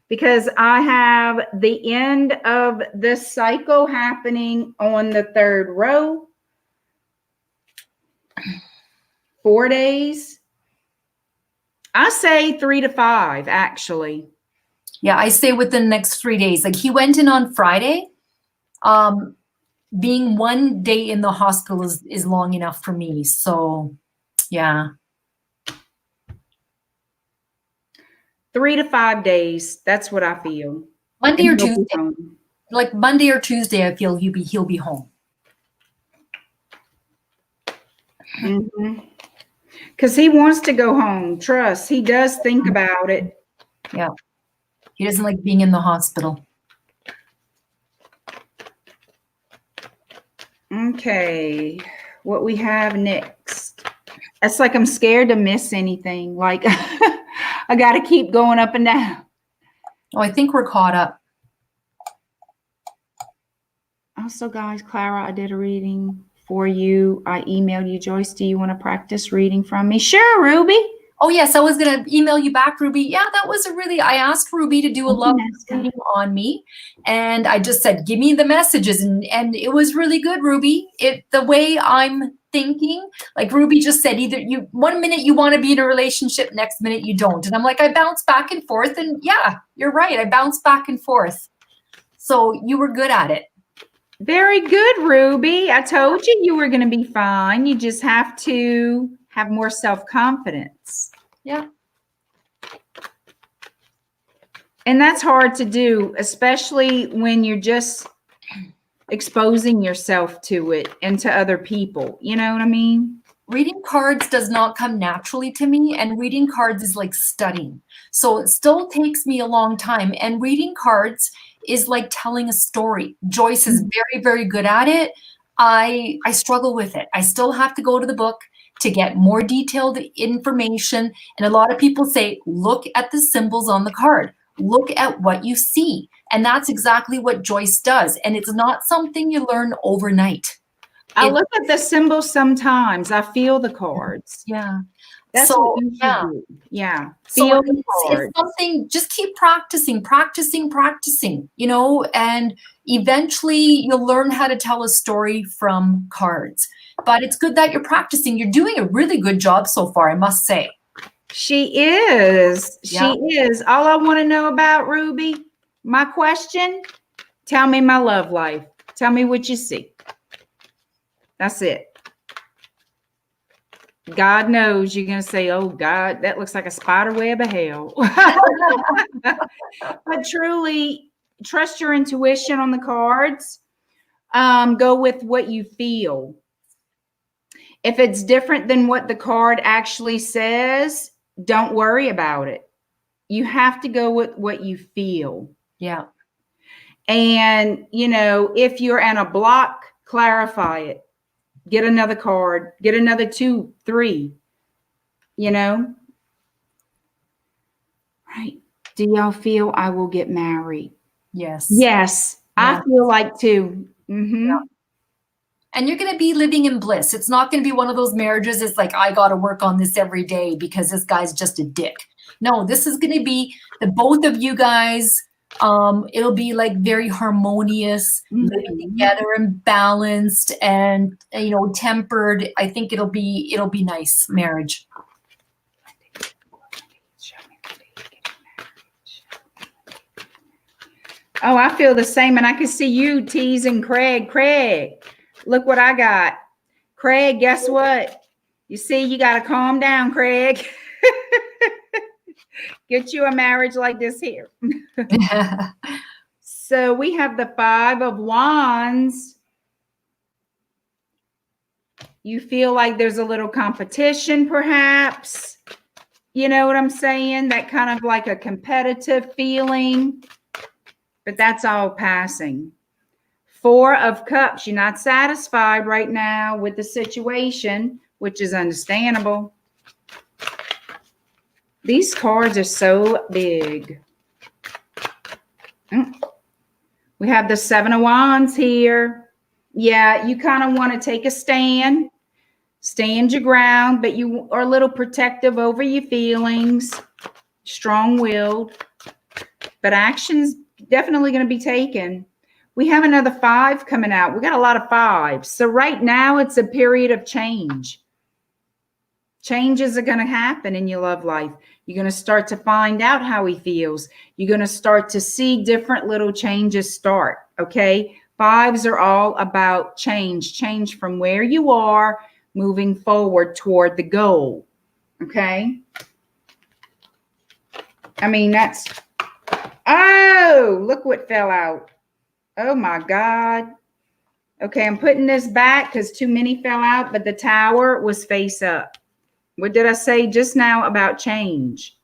Because I have the end of this cycle happening on the 3rd row. 4 days. I say 3 to 5, actually. Yeah, I say within the next 3 days. Like he went in on Friday. Being 1 day in the hospital is long enough for me. So, yeah. 3 to 5 days. That's what I feel. Monday or And he'll be Tuesday. home. Like Monday or Tuesday, I feel he'll be home. Because he wants to go home. Trust. He does think about it. Yeah. He doesn't like being in the hospital. Okay. What we have next. It's like I'm scared to miss anything. Like I got to keep going up and down. Oh, I think we're caught up. Also, guys, Clara, I did a reading for you. I emailed you. Joyce, do you want to practice reading from me? Sure, Ruby. Oh, yes, I was going to email you back, Ruby. Yeah, that was I asked Ruby to do a love reading on me. And I just said, give me the messages. And it was really good, Ruby. The way I'm thinking, like Ruby just said, either 1 minute you want to be in a relationship, next minute you don't. And I'm like, I bounce back and forth. And yeah, you're right. I bounce back and forth. So you were good at it. Very good, Ruby. I told you you were going to be fine. You just have to have more self-confidence. Yeah. And that's hard to do, especially when you're just exposing yourself to it and to other people. You know what I mean? Reading cards does not come naturally to me, and reading cards is like studying. So it still takes me a long time. And reading cards is like telling a story. Joyce is very, very good at it. I struggle with it. I still have to go to the book to get more detailed information. And a lot of people say, look at the symbols on the card. Look at what you see. And that's exactly what Joyce does. And it's not something you learn overnight. I look at the symbols sometimes. I feel the cards. Yeah. That's so, what you should do. Yeah. So Feel the cards. it's something, just keep practicing, you know, and eventually you'll learn how to tell a story from cards. But it's good that you're practicing. You're doing a really good job so far, I must say. She is. Yeah. She is. All I want to know about, Ruby, my question, tell me my love life. Tell me what you see. That's it. God knows you're going to say, oh, God, that looks like a spider web of hell. But truly, trust your intuition on the cards. Go with what you feel. If it's different than what the card actually says, don't worry about it. You have to go with what you feel. Yeah. And, you know, if you're in a block, clarify it. Get another card. Get another 2, 3. You know? Right. Do y'all feel I will get married? Yes. Yes. I feel like too. Yeah. And you're going to be living in bliss. It's not going to be one of those marriages. It's like, I got to work on this every day because this guy's just a dick. No, this is going to be the both of you guys. It'll be like very harmonious, living together and balanced and, you know, tempered. I think it'll be nice marriage. Oh, I feel the same. And I can see you teasing Craig. Craig, look what I got. Craig, guess what? You see, you got to calm down, Craig. Get you a marriage like this here. So we have the 5 of Wands. You feel like there's a little competition, perhaps. You know what I'm saying? That kind of like a competitive feeling. But that's all passing. 4 of Cups. You're not satisfied right now with the situation, which is understandable. These cards are so big. We have the 7 of Wands here. Yeah, you kind of want to take a stand. Stand your ground, but you are a little protective over your feelings, strong-willed, but action's definitely going to be taken. We have another 5 coming out. We got a lot of 5s. So right now it's a period of change. Changes are going to happen in your love life. You're going to start to find out how he feels. You're going to start to see different little changes start, okay? 5s are all about change from where you are, moving forward toward the goal, okay? I mean, oh, look what fell out. Oh my God. Okay, I'm putting this back because too many fell out, but the Tower was face up. What did I say just now about change?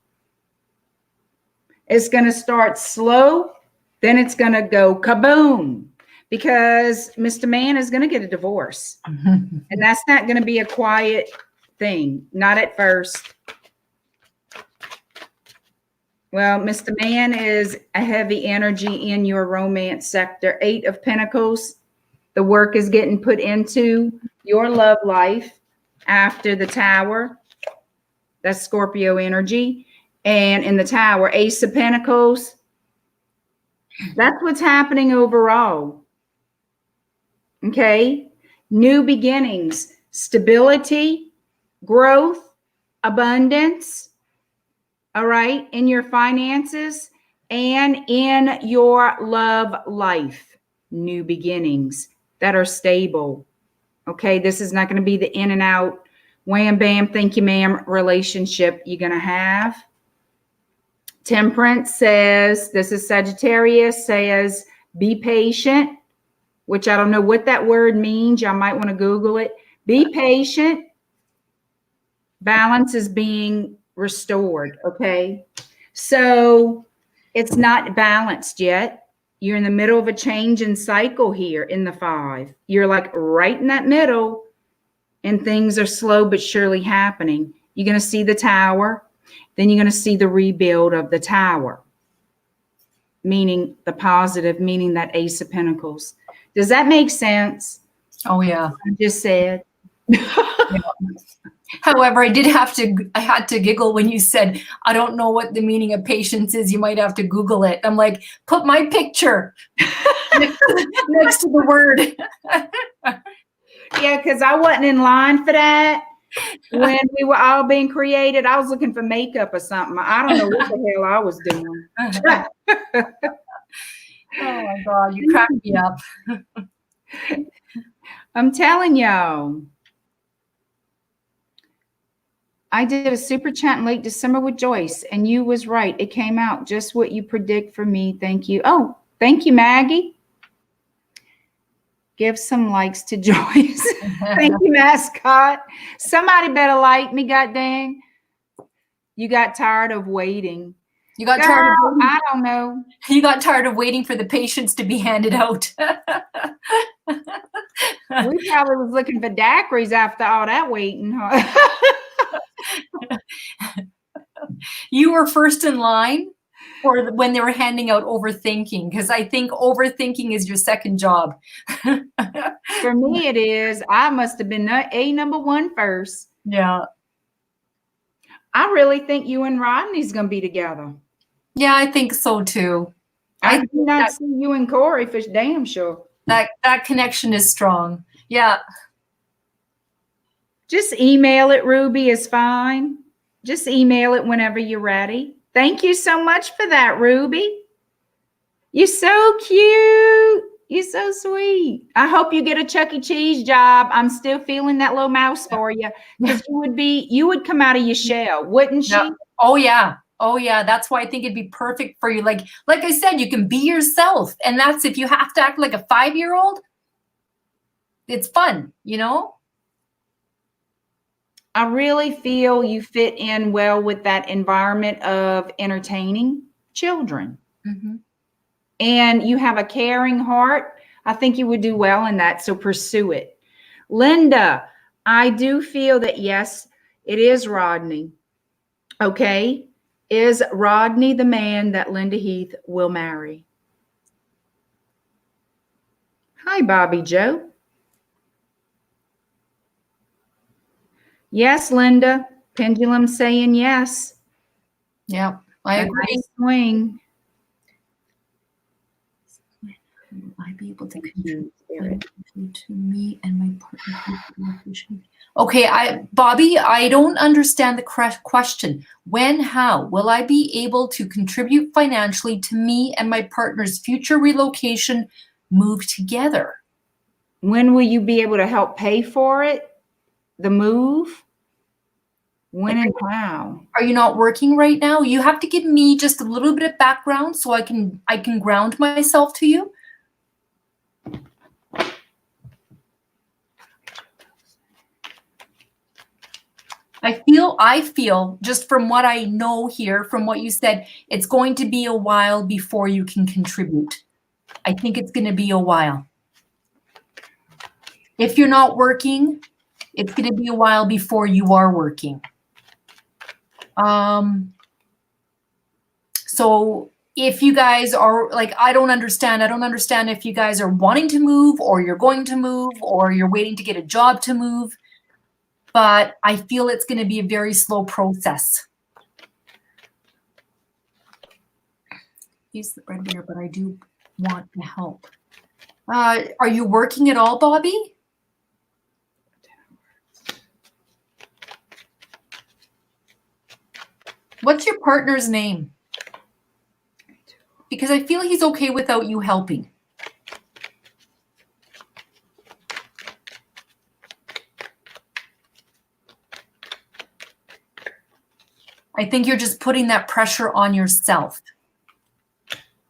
It's going to start slow, then it's going to go kaboom, because Mr. Man is going to get a divorce. And that's not going to be a quiet thing, not at first. Well, Mr. Man is a heavy energy in your romance sector. 8 of Pentacles. The work is getting put into your love life after the Tower. That's Scorpio energy. And in the Tower, Ace of Pentacles. That's what's happening overall. Okay. New beginnings, stability, growth, abundance. All right. In your finances and in your love life. New beginnings that are stable. Okay. This is not going to be the in and out, wham, bam, thank you, ma'am relationship you're going to have. Temperance says, this is Sagittarius, says, be patient, which I don't know what that word means. Y'all might want to Google it. Be patient. Balance is being restored. Okay. So it's not balanced yet. You're in the middle of a change in cycle here in the 5. You're like right in that middle, and things are slow but surely happening. You're going to see the Tower. Then you're going to see the rebuild of the Tower, meaning the positive, meaning that Ace of Pentacles. Does that make sense? Oh, yeah. I just said. However, I had to giggle when you said, I don't know what the meaning of patience is. You might have to Google it. I'm like, put my picture next to the word. Yeah, because I wasn't in line for that. When we were all being created, I was looking for makeup or something. I don't know what the hell I was doing. Oh my God, you cracked me up. I'm telling y'all. I did a super chat in late December with Joyce, and you was right. It came out just what you predict for me. Thank you. Oh, thank you, Maggie. Give some likes to Joyce. Thank you, mascot. Somebody better like me, goddamn. You got tired of waiting. You got tired of waiting. I don't know. You got tired of waiting for the patients to be handed out. We probably was looking for daiquiris after all that waiting, huh? You were first in line for when they were handing out overthinking, because I think overthinking is your second job. For me, it is. I must have been number 1 first. Yeah. I really think you and Rodney's going to be together. Yeah, I think so too. I do not see you and Corey for damn sure. That connection is strong. Yeah. Just email it, Ruby, is fine. Just email it whenever you're ready. Thank you so much for that, Ruby. You're so cute. You're so sweet. I hope you get a Chuck E. Cheese job. I'm still feeling that little mouse for you, because you would come out of your shell, wouldn't she? Yep. Oh yeah. Oh yeah. That's why I think it'd be perfect for you. Like I said, you can be yourself. And that's, if you have to act like a 5-year-old, it's fun, you know? I really feel you fit in well with that environment of entertaining children. Mm-hmm. And you have a caring heart. I think you would do well in that, so pursue it. Linda, I do feel that, yes, it is Rodney. Okay? Is Rodney the man that Linda Heath will marry? Hi, Bobby Joe. Yes, Linda. Pendulum saying yes. Yeah, I agree. Nice swing. Will I be able to contribute to me and my partner? Okay, Bobby, I don't understand the question. When, how will I be able to contribute financially to me and my partner's future relocation move together? When will you be able to help pay for it? The move? When and how? Are you not working right now? You have to give me just a little bit of background so I can ground myself to you. I feel just from what I know here, from what you said, it's going to be a while before you can contribute. I think it's going to be a while. If you're not working, it's going to be a while before you are working. So if you guys are like, I don't understand if you guys are wanting to move or you're going to move or you're waiting to get a job to move. But I feel it's going to be a very slow process. He's the breadwinner, but I do want to help. Are you working at all, Bobby? What's your partner's name? Because I feel he's okay without you helping. I think you're just putting that pressure on yourself.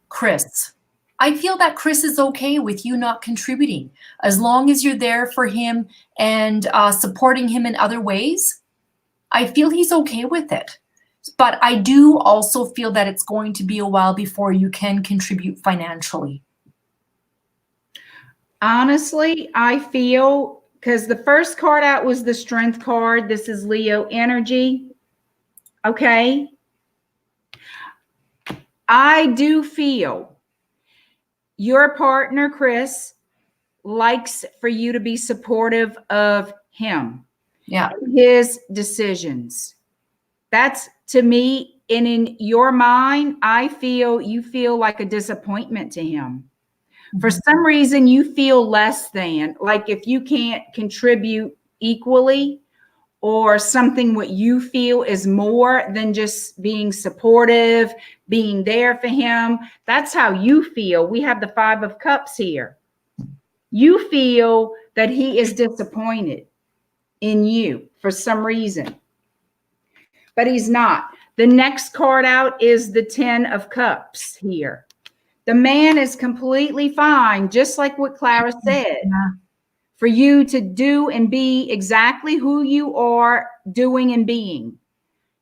Chris. I feel that Chris is okay with you not contributing. As long as you're there for him and supporting him in other ways, I feel he's okay with it. But I do also feel that it's going to be a while before you can contribute financially. Honestly, I feel, because the first card out was the Strength card. This is Leo energy. Okay. I do feel your partner, Chris, likes for you to be supportive of him. Yeah. His decisions. That's, to me, and in your mind, I feel you feel like a disappointment to him. Mm-hmm. For some reason, you feel less than, like if you can't contribute equally, or something what you feel is more than just being supportive, being there for him. That's how you feel. We have the 5 of Cups here. You feel that he is disappointed in you for some reason, but he's not. The next card out is the 10 of Cups here. The man is completely fine, just like what Clara said. Yeah. For you to do and be exactly who you are doing and being.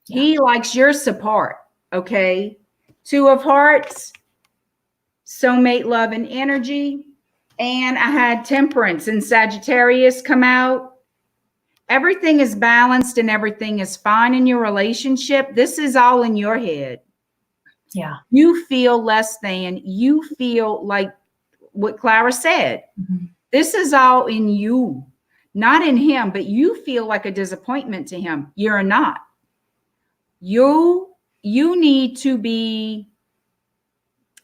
Yeah. He likes your support, okay? 2 of Hearts, soulmate love and energy. And I had Temperance and Sagittarius come out. Everything is balanced and everything is fine in your relationship. This is all in your head. Yeah. You feel less than. You feel like what Clara said. Mm-hmm. This is all in you, not in him, but you feel like a disappointment to him. You're not. You need to be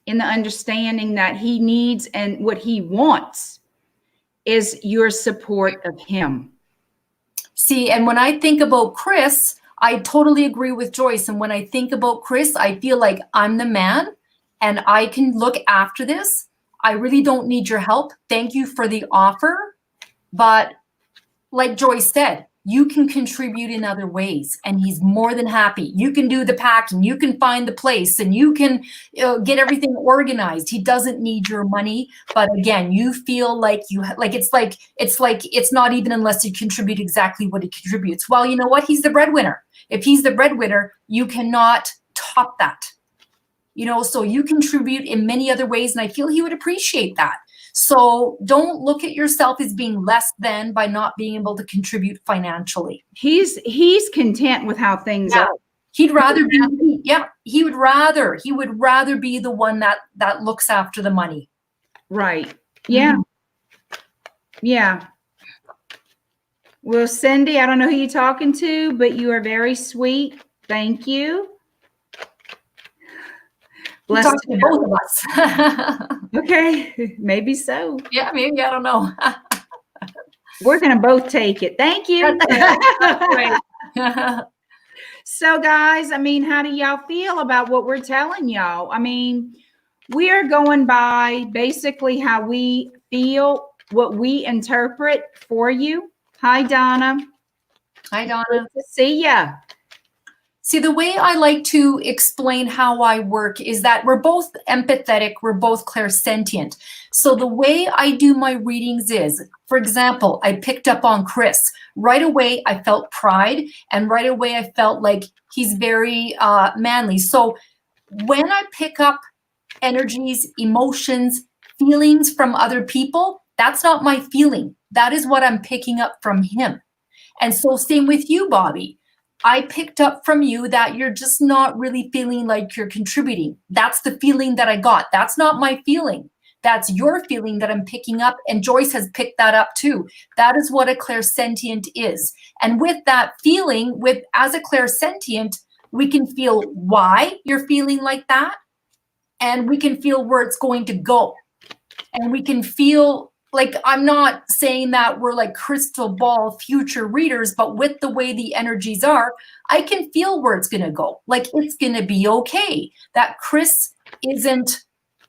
in the understanding that he needs and what he wants is your support of him. See, and when I think about Chris, I totally agree with Joyce. And when I think about Chris, I feel like I'm the man and I can look after this. I really don't need your help. Thank you for the offer. But like Joyce said, you can contribute in other ways and he's more than happy. You can do the packing, you can find the place and you can get everything organized. He doesn't need your money. But again, you feel like it's not even unless you contribute exactly what he contributes. Well, you know what? He's the breadwinner. If he's the breadwinner, you cannot top that. You know, so you contribute in many other ways, and I feel he would appreciate that. So don't look at yourself as being less than by not being able to contribute financially. He's content with how things are. He'd rather be, he would rather be the one that looks after the money. Right. Yeah. Mm-hmm. Yeah. Well, Cindy, I don't know who you're talking to, but you are very sweet. Thank you. You're Blessed talking to both of us. Okay, maybe so. Yeah, maybe, I don't know. We're going to both take it. Thank you. That's right. So, guys, I mean, how do y'all feel about what we're telling y'all? I mean, we are going by basically how we feel, what we interpret for you. Hi, Donna. Hi, Donna. Good to see ya. See, the way I like to explain how I work is that we're both empathetic, we're both clairsentient. So the way I do my readings is, for example, I picked up on Chris. Right away, I felt pride, and right away, I felt like he's very manly. So when I pick up energies, emotions, feelings from other people, that's not my feeling. That is what I'm picking up from him. And so same with you, Bobby. I picked up from you that you're just not really feeling like you're contributing. That's the feeling that I got. That's not my feeling. That's your feeling that I'm picking up. And Joyce has picked that up too. That is what a clairsentient is. And with that feeling, as a clairsentient, we can feel why you're feeling like that. And we can feel where it's going to go. And we can feel like, I'm not saying that we're like crystal ball future readers, but with the way the energies are, I can feel where it's going to go. Like, it's going to be okay. That Chris isn't,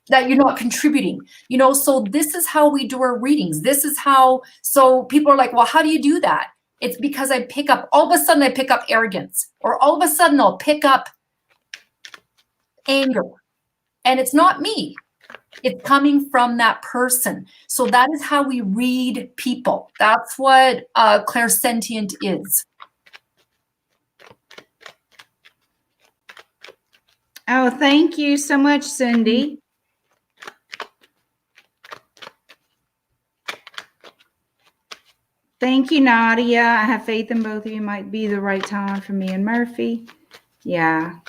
that you're not contributing, you know? So this is how we do our readings. This is how, so people are like, well, how do you do that? It's because I pick up, all of a sudden I pick up arrogance, or all of a sudden I'll pick up anger. And it's not me. It's coming from that person. So that is how we read people. That's what clairsentient is. Oh, thank you so much, Cindy. Thank you, Nadia. I have faith in both of you. Might be the right time for me and Murphy. Yeah.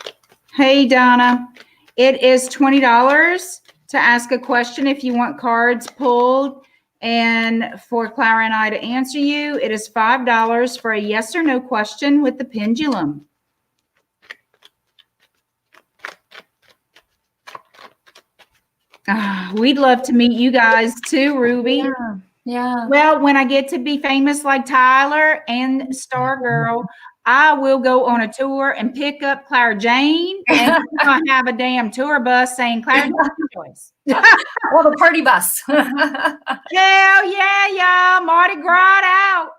Hey, Donna. It is $20 to ask a question if you want cards pulled, and for Clara and I to answer you. It is $5 for a yes or no question with the pendulum. We'd love to meet you guys too, Ruby. Yeah. Well, when I get to be famous like Tyler and Stargirl, I will go on a tour and pick up Clara Jane, and we're gonna have a damn tour bus saying Clara Jane Joyce. Well, the party bus. Hell yeah, y'all. Mardi Gras out.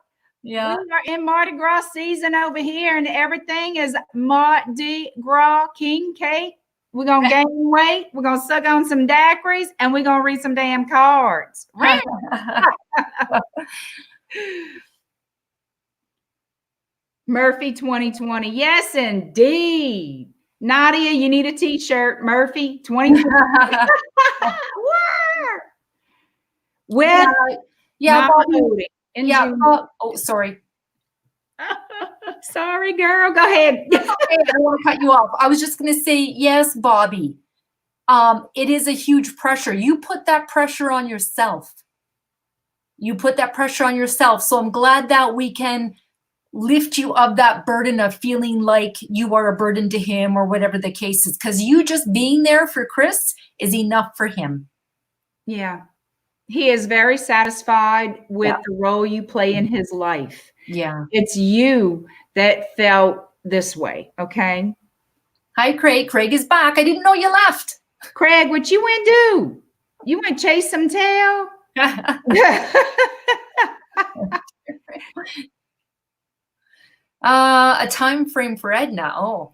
Yeah. We are in Mardi Gras season over here, and everything is Mardi Gras king cake. We're going to gain weight. We're going to suck on some daiquiris, and we're going to read some damn cards. Murphy 2020. Yes, indeed. Nadia, you need a t-shirt. Murphy 2020. With yeah, Bobby. Yeah. Oh, sorry. Sorry, girl. Go ahead. Okay, I don't want to cut you off. I was just going to say, yes, Bobby. It is a huge pressure. You put that pressure on yourself. You put that pressure on yourself. So I'm glad that we can lift you of that burden of feeling like you are a burden to him or whatever the case is. Because you just being there for Chris is enough for him. Yeah. He is very satisfied with the role you play in his life. Yeah. It's you that felt this way. Okay. Hi, Craig. Craig is back. I didn't know you left. Craig, what you went do? You went chase some tail? A time frame for Edna. Oh,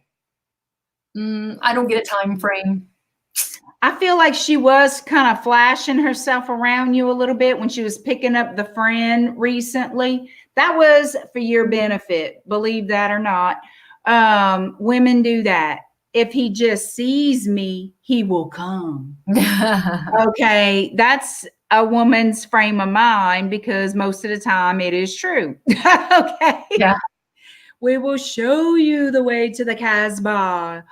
I don't get a time frame. I feel like she was kind of flashing herself around you a little bit when she was picking up the friend recently. That was for your benefit, believe that or not. Women do that. If he just sees me, he will come. Okay, that's a woman's frame of mind, because most of the time it is true. Okay. Yeah. We will show you the way to the Casbah.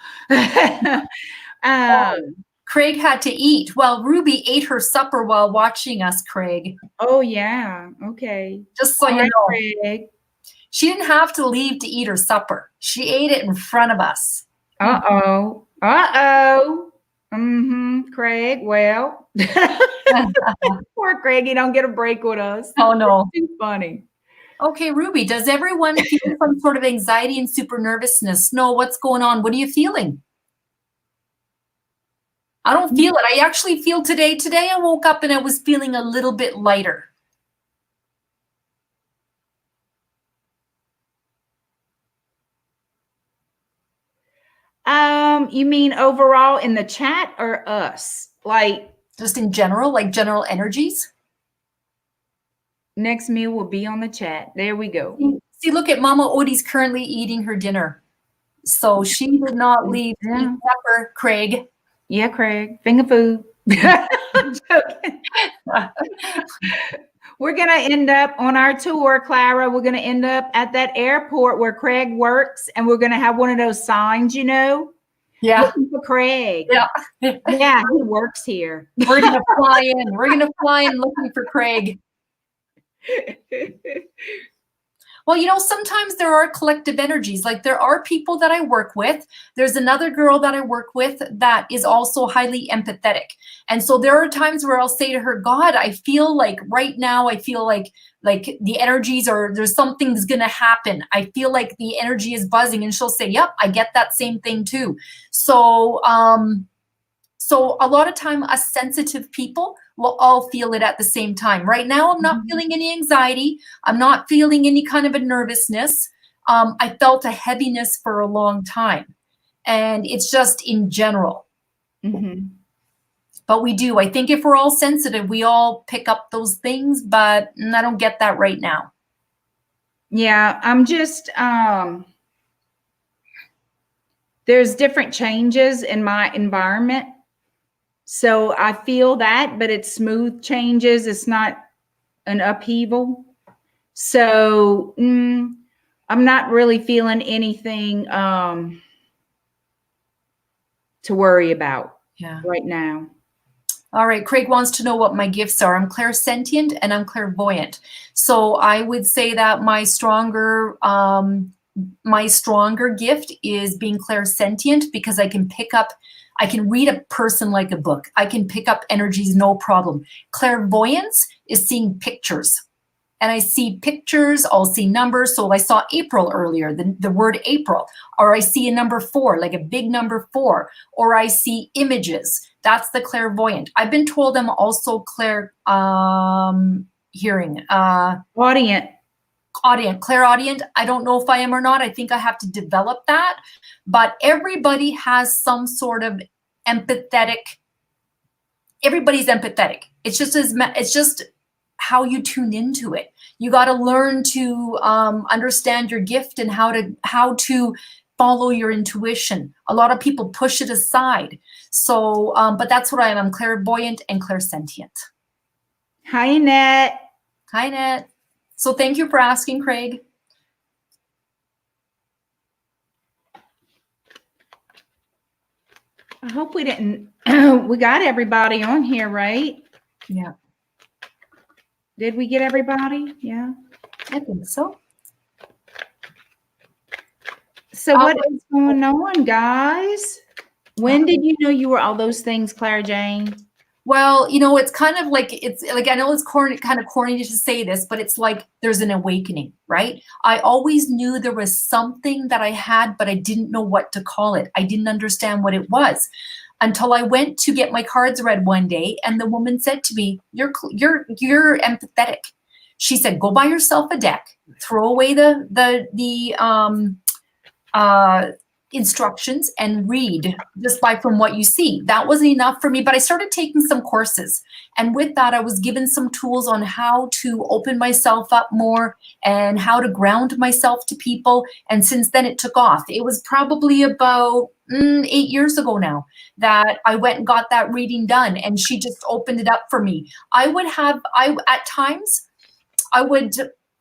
Craig had to eat. Well, Ruby ate her supper while watching us, Craig. Oh, yeah. Okay. Just so All you right, know. Craig. She didn't have to leave to eat her supper. She ate it in front of us. Uh-oh. Uh-oh. Mm-hmm. Craig, well. Poor Craig, he don't get a break with us. Oh, no. It's too funny. Okay, Ruby, does everyone feel some sort of anxiety and super nervousness? No, what's going on? What are you feeling? I don't feel it. I actually feel today I woke up and I was feeling a little bit lighter. You mean overall in the chat or us? Like just in general, like general energies? Next meal will be on the chat. There we go. See, look at Mama Odie's currently eating her dinner. So she did not leave to eat supper, Craig. Yeah, Craig. Finger food. I'm joking. We're going to end up on our tour, Clara. We're going to end up at that airport where Craig works, and we're going to have one of those signs, you know? Yeah. Looking for Craig. Yeah. Yeah, he works here. We're going to fly in. We're going to fly in looking for Craig. Well, you know, sometimes there are collective energies. Like there are people that I work with. There's another girl that I work with that is also highly empathetic. And so there are times where I'll say to her, God, I feel like right now, I feel like the energies or there's something's going to happen. I feel like the energy is buzzing. And she'll say, yep, I get that same thing too. So, so a lot of time us sensitive people will all feel it at the same time. Right now, I'm not feeling any anxiety. I'm not feeling any kind of a nervousness. I felt a heaviness for a long time. And it's just in general. But we do. I think if we're all sensitive, we all pick up those things, but I don't get that right now. Yeah, I'm just, there's different changes in my environment. So I feel that, but it's smooth changes. It's not an upheaval. So I'm not really feeling anything to worry about right now. All right, Craig wants to know what my gifts are. I'm clairsentient and I'm clairvoyant. So I would say that my stronger gift is being clairsentient because I can read a person like a book. I can pick up energies, no problem. Clairvoyance is seeing pictures. And I see pictures, I'll see numbers. So I saw April earlier, the word April, or I see a number 4, like a big number 4, or I see images. That's the clairvoyant. I've been told I'm also hearing. Audient. Clairaudient. I don't know if I am or not. I think I have to develop that. But everybody has some sort of empathetic. Everybody's empathetic. It's just how you tune into it. You got to learn to understand your gift and how to follow your intuition. A lot of people push it aside. So, but that's what I am. I'm clairvoyant and clairsentient. Hi, Annette. Hi, Annette. So thank you for asking, Craig. I hope we didn't, we got everybody on here, right? Yeah. Did we get everybody? Yeah. I think so. So what is going on, guys? When did you know you were all those things, Clara Jane? Well, you know, it's kind of like, I know it's kind of corny to say this, but it's like there's an awakening, right? I always knew there was something that I had, but I didn't know what to call it. I didn't understand what it was until I went to get my cards read one day, and the woman said to me, "You're empathetic." She said, "Go buy yourself a deck, throw away the instructions and read just from what you see." That wasn't enough for me, but I started taking some courses. And with that, I was given some tools on how to open myself up more and how to ground myself to people. And since then it took off. It was probably about 8 years ago now that I went and got that reading done, and she just opened it up for me. At times I would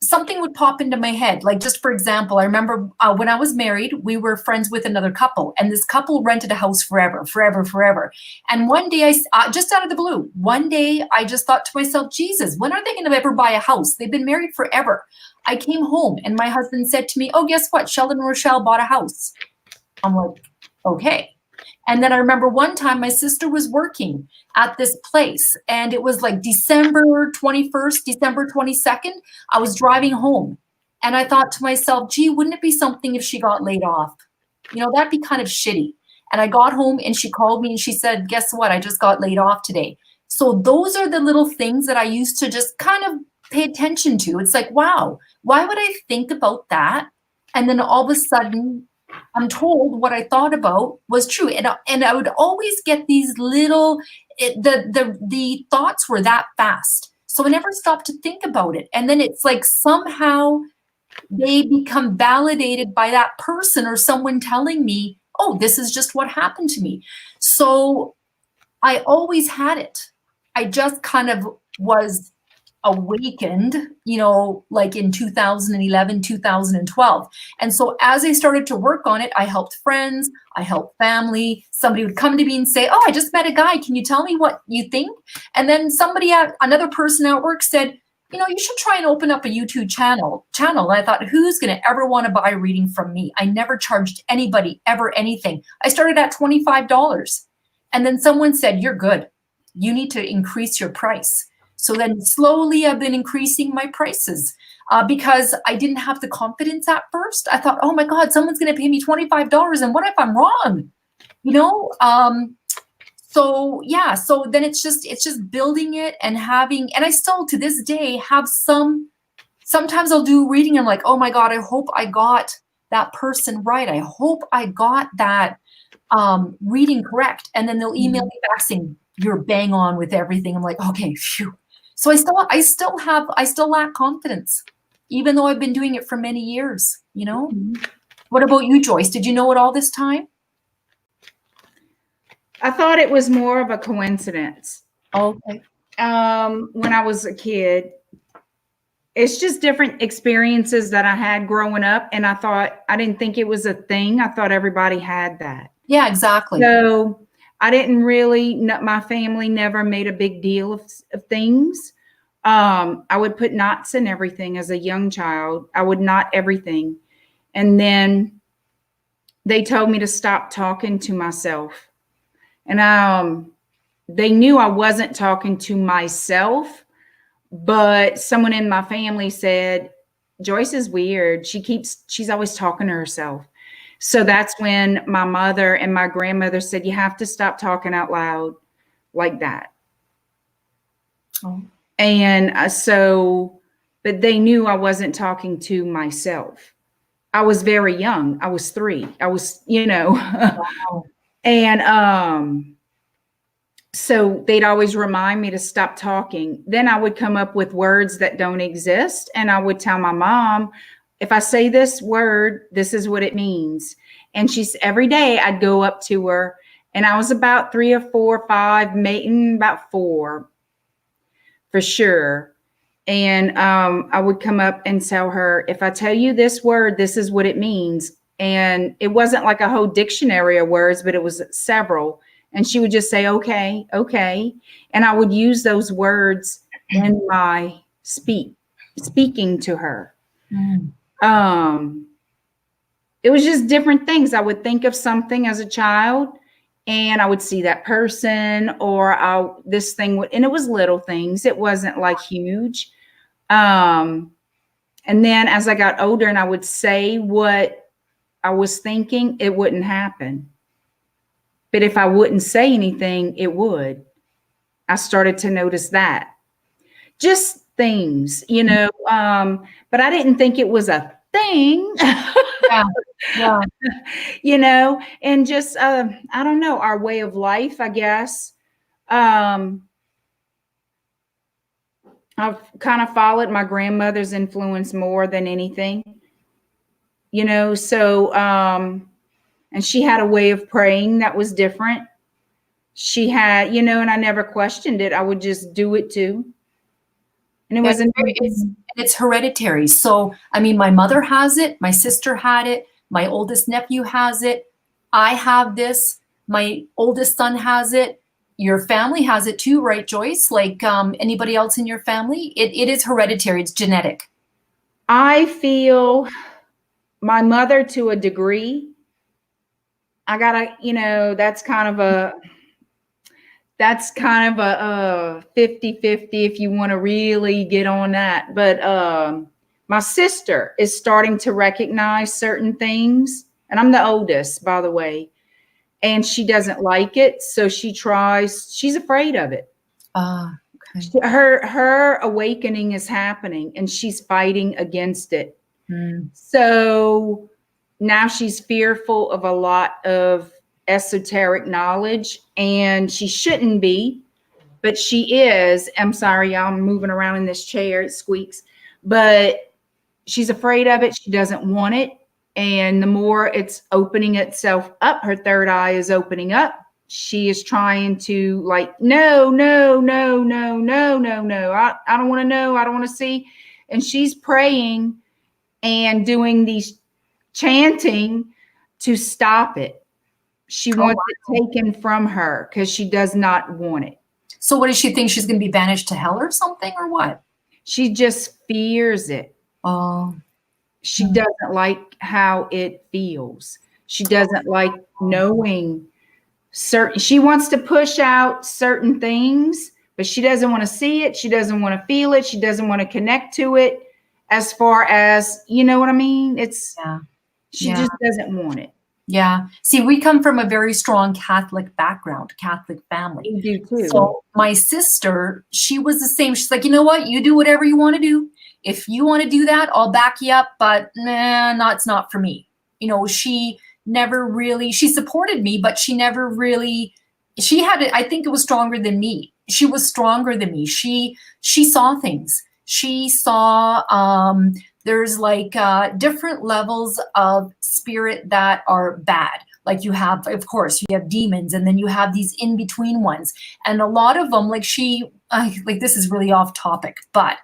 something would pop into my head. Like, just for example, I remember when I was married, we were friends with another couple, and this couple rented a house forever. And one day, just out of the blue, one day I just thought to myself, Jesus, when are they going to ever buy a house? They've been married forever. I came home and my husband said to me, oh, guess what? Sheldon and Rochelle bought a house. I'm like, okay. And then I remember one time my sister was working at this place, and it was like December 21st, December 22nd. I was driving home and I thought to myself, gee, wouldn't it be something if she got laid off? You know, that'd be kind of shitty. And I got home and she called me and she said, guess what? I just got laid off today. So those are the little things that I used to just kind of pay attention to. It's like, wow, why would I think about that? And then all of a sudden, I'm told what I thought about was true. And I would always get these little, the thoughts were that fast. So I never stopped to think about it. And then it's like somehow they become validated by that person or someone telling me, oh, this is just what happened to me. So I always had it. I just kind of was awakened, you know, like in 2011, 2012. And so as I started to work on it, I helped friends, I helped family. Somebody would come to me and say, oh, I just met a guy. Can you tell me what you think? And then another person at work said, you know, you should try and open up a YouTube channel. And I thought, who's going to ever want to buy a reading from me? I never charged anybody ever anything. I started at $25. And then someone said, you're good. You need to increase your price. So then slowly I've been increasing my prices because I didn't have the confidence at first. I thought, oh my God, someone's going to pay me $25. And what if I'm wrong? You know? So yeah, so then it's just building it and having, and I still to this day have sometimes I'll do reading. I'm like, oh my God, I hope I got that person right. I hope I got that reading correct. And then they'll email me back saying, you're bang on with everything. I'm like, okay, phew. So I still lack confidence, even though I've been doing it for many years, you know? What about you, Joyce? Did you know it all this time? I thought it was more of a coincidence. Okay. When I was a kid, it's just different experiences that I had growing up. And I didn't think it was a thing. I thought everybody had that. Yeah, exactly. So I didn't really, my family never made a big deal of things. I would put knots in everything as a young child. I would knot everything. And then they told me to stop talking to myself. And they knew I wasn't talking to myself, but someone in my family said, Joyce is weird. She's always talking to herself. So that's when my mother and my grandmother said, you have to stop talking out loud like that. Oh. And but they knew I wasn't talking to myself. I was very young. I was 3. I was, you know, wow. And so they'd always remind me to stop talking. Then I would come up with words that don't exist. And I would tell my mom, if I say this word, this is what it means. And every day I'd go up to her, and I was about 3 or 4 or 5, maybe about 4 for sure. And I would come up and tell her, if I tell you this word, this is what it means. And it wasn't like a whole dictionary of words, but it was several. And she would just say, okay, okay. And I would use those words in my speaking to her. It was just different things. I would think of something as a child, and I would see that person, or this thing and it was little things. It wasn't like huge. And then as I got older and I would say what I was thinking, it wouldn't happen. But if I wouldn't say anything, it would. I started to notice that. Just things, you know, but I didn't think it was a thing. Yeah. You know, and just, I don't know, our way of life, I guess. I've kind of followed my grandmother's influence more than anything, you know, so, and she had a way of praying that was different. She had, you know, and I never questioned it. I would just do it too. And it Yeah, was an it's hereditary. So, I mean, my mother has it, my sister had it, my oldest nephew has it, I have this, my oldest son has it, your family has it too, right, Joyce? Like anybody else in your family? It is hereditary, it's genetic. I feel my mother to a degree. I gotta, that's kind of a 50-50 if you want to really get on that. But my sister is starting to recognize certain things. And I'm the oldest, by the way. And she doesn't like it. So she's afraid of it. Okay. Her awakening is happening and she's fighting against it. Mm. So now she's fearful of a lot of esoteric knowledge, and she shouldn't be, but she is. I'm sorry, I'm moving around in this chair, it squeaks, but she's afraid of it. She doesn't want it. And the more it's opening itself up, her third eye is opening up. She is trying to no, no, no, no, no, no, no. I don't want to know. I don't want to see. And she's praying and doing these chanting to stop it. She wants it taken from her because she does not want it. So what does she think? She's going to be banished to hell or something, or what? She just fears it. Oh. She doesn't like how it feels. She doesn't like knowing she wants to push out certain things, but she doesn't want to see it. She doesn't want to feel it. She doesn't want to connect to it. As far as, you know what I mean? She just doesn't want it. Yeah. See, we come from a very strong Catholic background, Catholic family. You do too. So my sister, she was the same. She's like, you know what? You do whatever you want to do. If you want to do that, I'll back you up. But nah, it's not for me. She never really, she supported me, but she never really, she had it. I think it was stronger than me. She was stronger than me. She saw things. She saw, there's different levels of spirit that are bad. Like you have, of course, you have demons, and then you have these in-between ones. And a lot of them, this is really off topic, but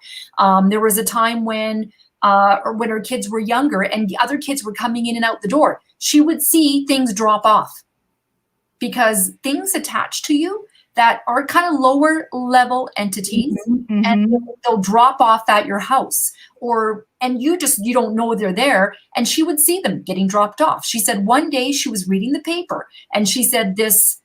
there was a time when her kids were younger and the other kids were coming in and out the door, she would see things drop off because things attach to you that are kind of lower level entities, and they'll drop off at your house, and you don't know they're there. And she would see them getting dropped off. She said one day she was reading the paper and she said this,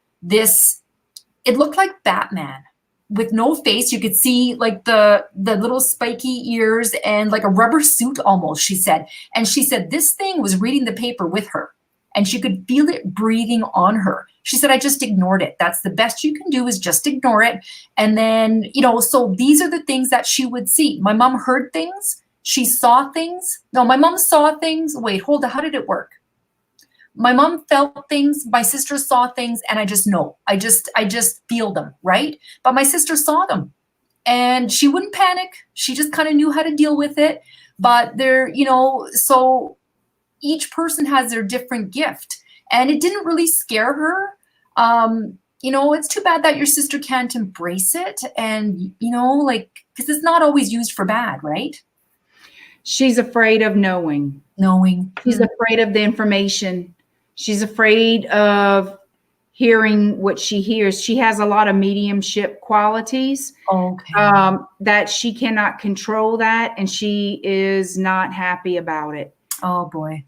it looked like Batman with no face. You could see like the little spiky ears and like a rubber suit almost, she said. And she said this thing was reading the paper with her and she could feel it breathing on her. She said, I just ignored it. That's the best you can do, is just ignore it. And then, so these are the things that she would see. My mom heard things. She saw things. No, my mom saw things. Wait, hold on. How did it work? My mom felt things. My sister saw things. And I just know. I just feel them, right? But my sister saw them. And she wouldn't panic. She just kind of knew how to deal with it. But so each person has their different gift. And it didn't really scare her. It's too bad that your sister can't embrace it and, because it's not always used for bad, right? She's afraid of knowing. She's afraid of the information. She's afraid of hearing what she hears. She has a lot of mediumship qualities that she cannot control that, and she is not happy about it. Oh, boy.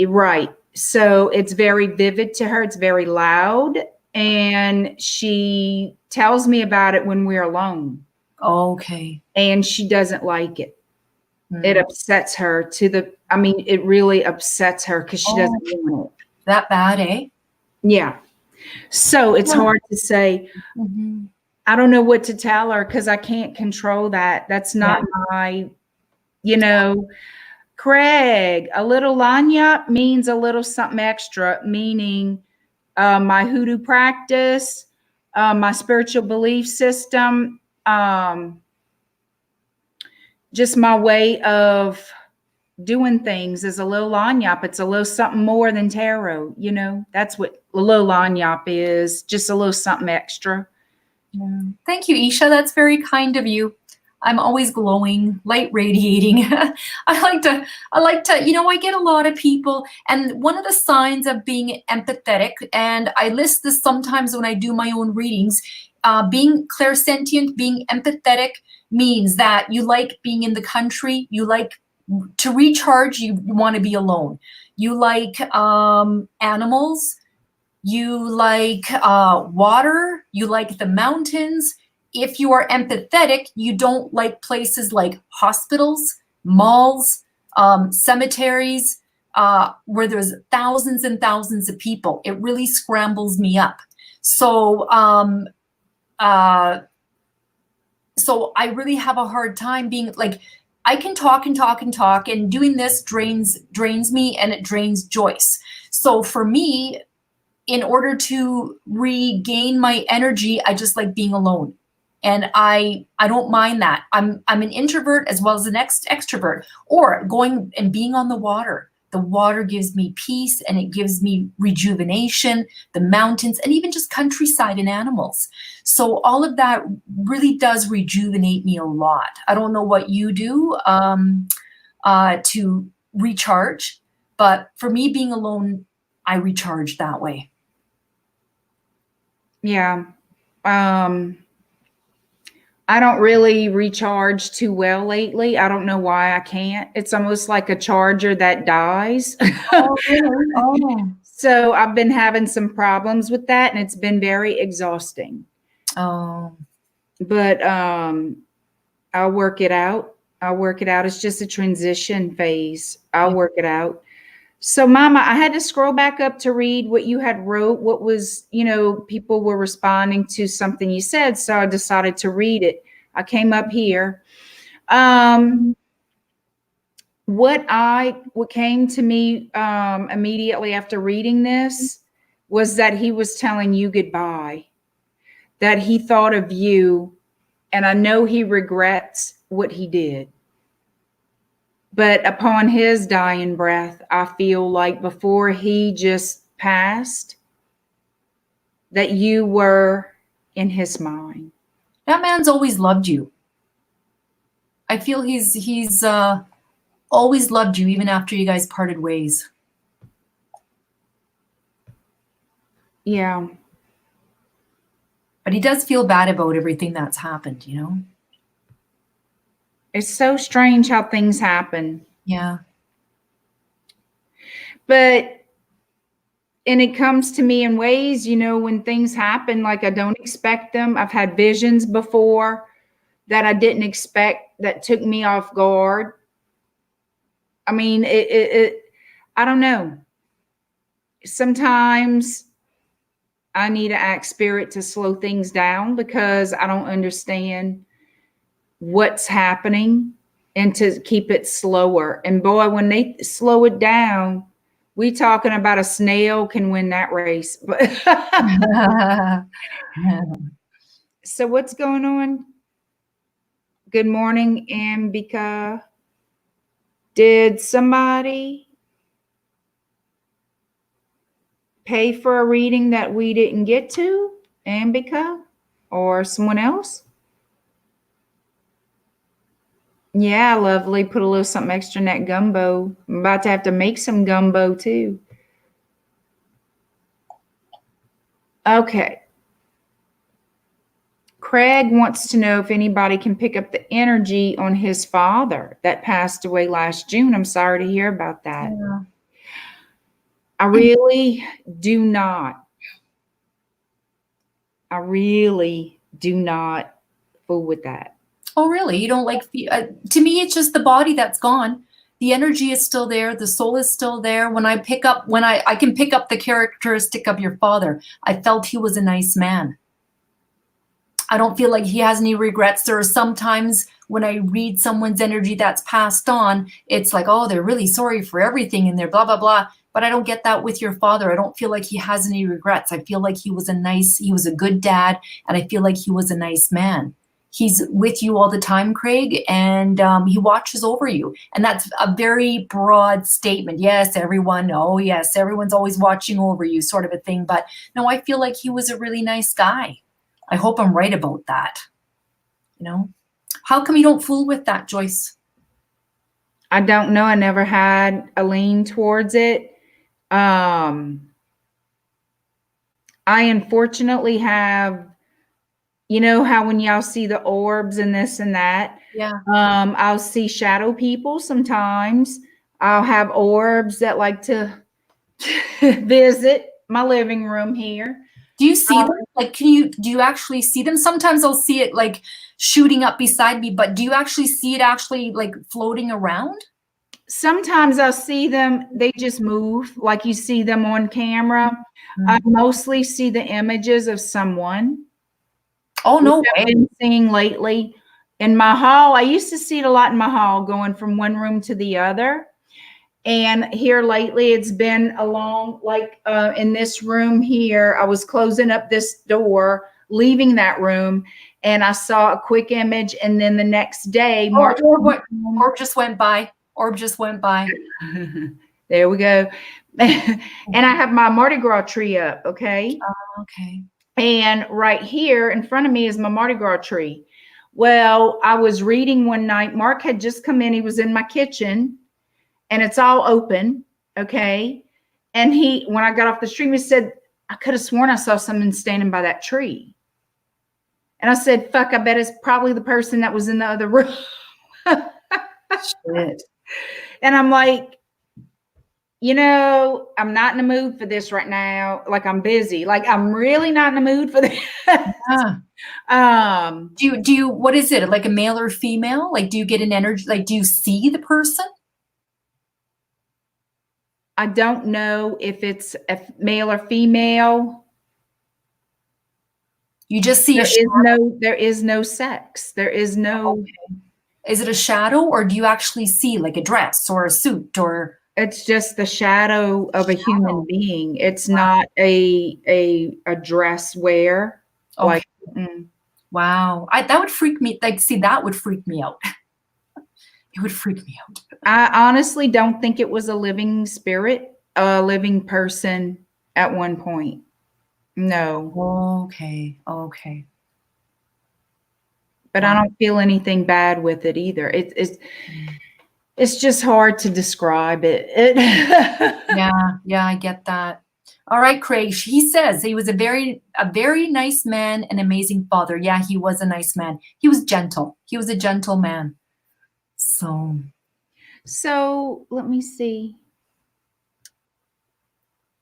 Right. So it's very vivid to her. It's very loud. And she tells me about it when we're alone. Okay. And she doesn't like it. It upsets her it really upsets her because she doesn't want it. That bad, eh? Yeah. So it's hard to say. I don't know what to tell her because I can't control that. That's not my, Craig, a little lanya means a little something extra, meaning my hoodoo practice, my spiritual belief system, just my way of doing things is a little lanyap. It's a little something more than tarot. That's what a little lanyap is, just a little something extra. Thank you, Isha. That's very kind of you. I'm always glowing, light radiating. I like to, you know, I get a lot of people, and one of the signs of being empathetic, and I list this sometimes when I do my own readings, being clairsentient, being empathetic means that you like being in the country, you like to recharge, you want to be alone. You like animals, you like water, you like the mountains. If you are empathetic, you don't like places like hospitals, malls, cemeteries, where there's thousands and thousands of people. It really scrambles me up. So, so I really have a hard time being like, I can talk and talk and talk, and doing this drains me, and it drains Joyce. So for me, in order to regain my energy, I just like being alone. And I don't mind that. I'm an introvert as well as an extrovert, or going and being on the water. The water gives me peace, and it gives me rejuvenation, the mountains, and even just countryside and animals. So all of that really does rejuvenate me a lot. I don't know what you do to recharge, but for me, being alone, I recharge that way. Yeah. I don't really recharge too well lately. I don't know why I can't. It's almost like a charger that dies. Oh, really? Oh. So I've been having some problems with that, and it's been very exhausting. Oh. But I'll work it out. I'll work it out. It's just a transition phase. I'll work it out. So, Mama, I had to scroll back up to read what you had wrote. What was, you know, people were responding to something you said, so I decided to read it. I came up here. What came to me immediately after reading this was that he was telling you goodbye, that he thought of you, and I know he regrets what he did. But upon his dying breath, I feel like before he just passed, that you were in his mind. That man's always loved you. I feel he's always loved you, even after you guys parted ways. Yeah. But he does feel bad about everything that's happened, you know? It's so strange how things happen. Yeah. But, and it comes to me in ways, you know, when things happen, like I don't expect them. I've had visions before that I didn't expect, that took me off guard. I mean, I don't know. Sometimes I need to ask spirit to slow things down because I don't understand what's happening, and to keep it slower. And boy, when they slow it down, we talking about a snail can win that race. But so what's going on? Good morning, Ambika. Did somebody pay for a reading that we didn't get to, Ambika, or someone else? Yeah, lovely. Put a little something extra in that gumbo. I'm about to have to make some gumbo too. Okay. Craig wants to know if anybody can pick up the energy on his father that passed away last June. I'm sorry to hear about that. Yeah. I really do not. I really do not fool with that. Oh, really? You don't like, to me, it's just the body that's gone. The energy is still there. The soul is still there. When I can pick up the characteristic of your father. I felt he was a nice man. I don't feel like he has any regrets. There are sometimes when I read someone's energy that's passed on, it's like, oh, they're really sorry for everything and they're blah, blah, blah. But I don't get that with your father. I don't feel like he has any regrets. I feel like he was a good dad, and I feel like he was a nice man. He's with you all the time, Craig, and he watches over you. And that's a very broad statement. Yes, everyone. Oh, yes, everyone's always watching over you, sort of a thing. But no, I feel like he was a really nice guy. I hope I'm right about that. You know? How come you don't fool with that, Joyce? I don't know. I never had a lean towards it. I unfortunately have, you know how when y'all see the orbs and this and that, Yeah. I'll see shadow people sometimes. I'll have orbs that like to visit my living room here. Do you see them? Like, do you actually see them? Sometimes I'll see it like shooting up beside me, but do you actually see it actually like floating around? Sometimes I'll see them, they just move like you see them on camera. I mostly see the images of someone. Oh, no way. I've been seeing lately in my hall. I used to see it a lot in my hall, going from one room to the other. And here lately, it's been along, like in this room here, I was closing up this door, leaving that room, and I saw a quick image. And then the next day, Orb just went by. Orb just went by. There we go. And I have my Mardi Gras tree up, okay? Okay. And right here in front of me is my Mardi Gras tree. Well, I was reading one night. Mark had just come in. He was in my kitchen, and it's all open, okay? And when I got off the stream, he said, I could have sworn I saw someone standing by that tree. And I said, fuck, I bet it's probably the person that was in the other room. Shit. And I'm like, you know, I'm not in the mood for this right now. Like, I'm busy. Like, I'm really not in the mood for this. Yeah. Do you, what is it? Like a male or female? Like, do you get an energy? Like, do you see the person? I don't know if it's a male or female. You just see there is no sex. There is no. Okay. Is it a shadow, or do you actually see like a dress or a suit, or? It's just the shadow of a human being. It's not a dress wear. Okay. Like, wow. That would freak me. Like, see, that would freak me out. It would freak me out. I honestly don't think it was a living spirit, a living person at one point. No. Okay. Okay. But I don't feel anything bad with it either. It's just hard to describe it. Yeah, I get that. All right, Craig. He says he was a very nice man, an amazing father. Yeah, he was a nice man. He was gentle. He was a gentle man. So let me see.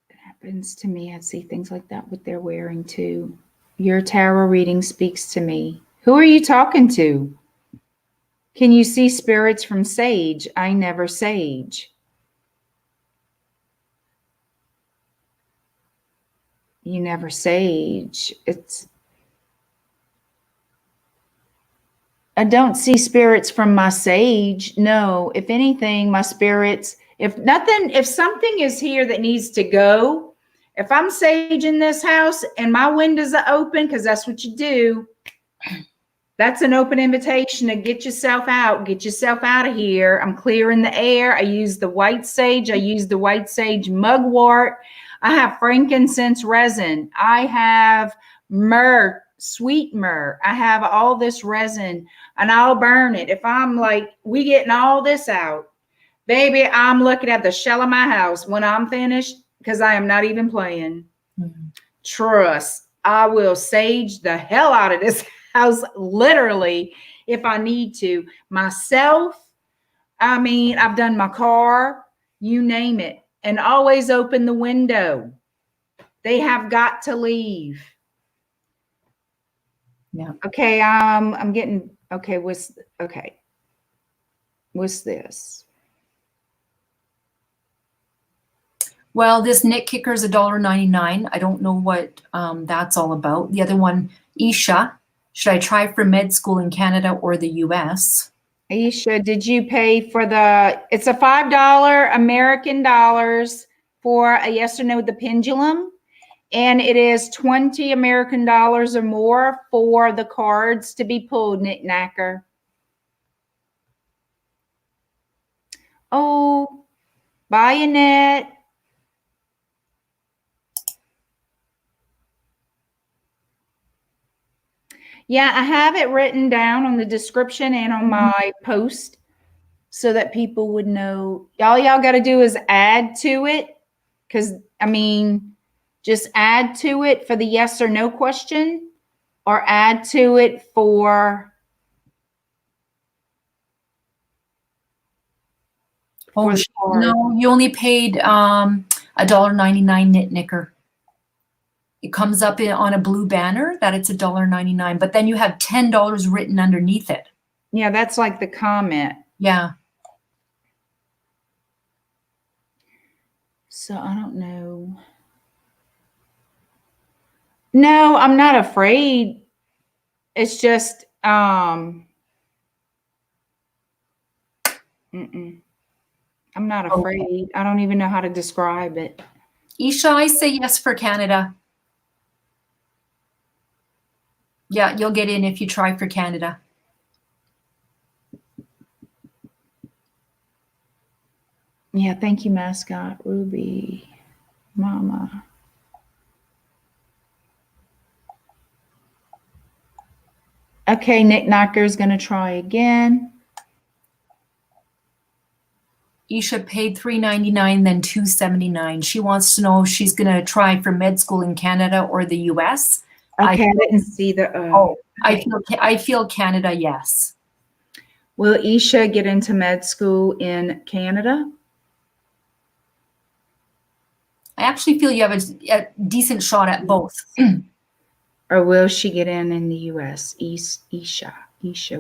It happens to me. I see things like that, what they're wearing too. Your tarot reading speaks to me. Who are you talking to? Can you see spirits from sage? I never sage. You never sage. I don't see spirits from my sage. No, if anything, my spirits, if something is here that needs to go, if I'm sage in this house and my windows are open, because that's what you do, that's an open invitation to get yourself out of here. I'm clearing the air. I use the white sage. I use the white sage mugwort. I have frankincense resin. I have myrrh, sweet myrrh. I have all this resin, and I'll burn it. If I'm like, we getting all this out, baby, I'm looking at the shell of my house when I'm finished, because I am not even playing. Trust, I will sage the hell out of this house, literally, if I need to. Myself, I mean, I've done my car, you name it, and always open the window. They have got to leave. Yeah. Okay, I'm getting, okay, what's this? Well, this Nick Kicker is $1.99. I don't know what that's all about. The other one, Isha, should I try for med school in Canada or the US? Isha, did you pay for it's a $5 American dollars for a yes or no with the pendulum, and it is 20 American dollars or more for the cards to be pulled, Nick Knacker. Oh, bye, Annette. Yeah, I have it written down on the description and on my post so that people would know. All y'all got to do is add to it. Because, I mean, just add to it for the yes or no question, or add to it for Oh, the card. no, you only paid $1.99 knit knicker. It comes up on a blue banner that it's $1.99, but then you have $10 written underneath it. Yeah, that's like the comment. Yeah. So I don't know. No, I'm not afraid. It's just I'm not afraid. Okay. I don't even know how to describe it. Isha, I say yes for Canada. Yeah, you'll get in if you try for Canada. Yeah, thank you, mascot. Ruby, Mama. Okay, Nick Knocker's going to try again. Isha paid $3.99, then $2.79. She wants to know if she's going to try for med school in Canada or the US. Okay, I didn't see the. Okay. I feel Canada, yes. Will Isha get into med school in Canada? I actually feel you have a decent shot at both. Or will she get in the US? Isha,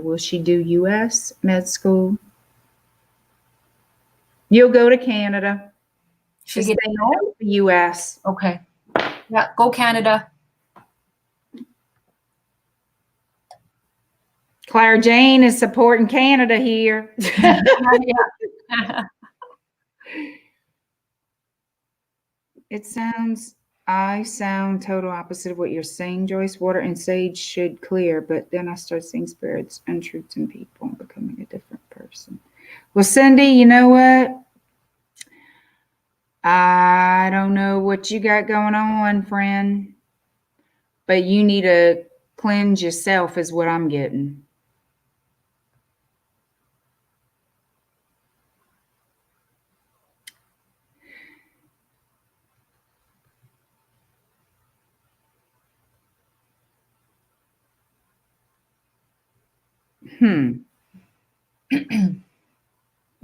will she do US med school? You'll go to Canada. She'll get no? The US. Okay. Yeah, go Canada. Clara Jane is supporting Canada here. I sound total opposite of what you're saying, Joyce. Water and sage should clear, but then I start seeing spirits, untruths, and people and becoming a different person. Well, Cindy, you know what? I don't know what you got going on, friend, but you need to cleanse yourself is what I'm getting.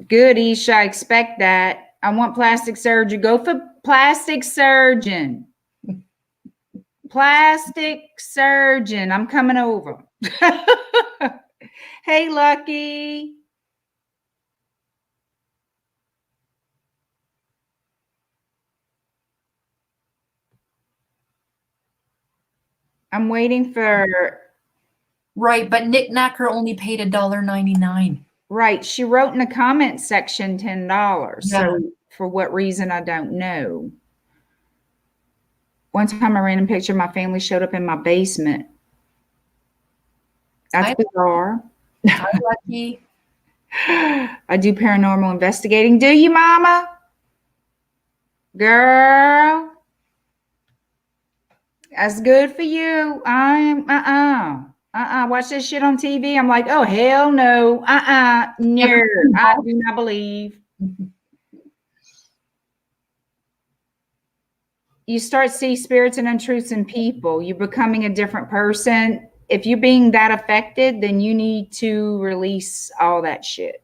Good, Isha. I expect that. I want plastic surgery. Go for plastic surgeon. Plastic surgeon. I'm coming over. Hey, Lucky. I'm waiting for. Right, but Nick Knacker only paid $1.99. Right. She wrote in the comment section $10. Yeah. So for what reason, I don't know. One time a random picture of my family showed up in my basement. That's bizarre. Hi, Lucky. I do paranormal investigating. Do you, Mama? Girl. That's good for you. I'm watch this shit on TV. I'm like, oh hell no. No. I do not believe. You start to see spirits and untruths in people. You're becoming a different person. If you're being that affected, then you need to release all that shit.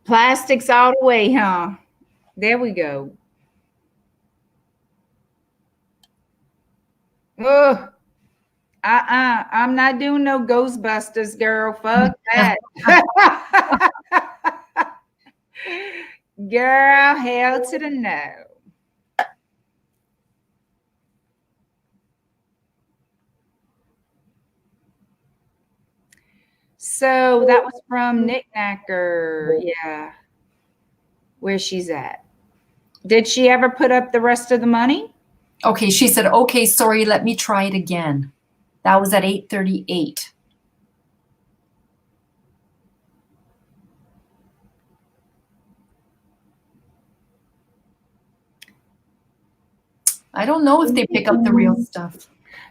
Plastics all the way, huh? There we go. Ugh. I'm not doing no Ghostbusters, girl. Fuck that. Girl, hell to the no. So that was from Nick Knacker. Yeah. Where she's at. Did she ever put up the rest of the money? Okay, she said, okay, sorry, let me try it again. That was at 8:38. I don't know if they pick up the real stuff.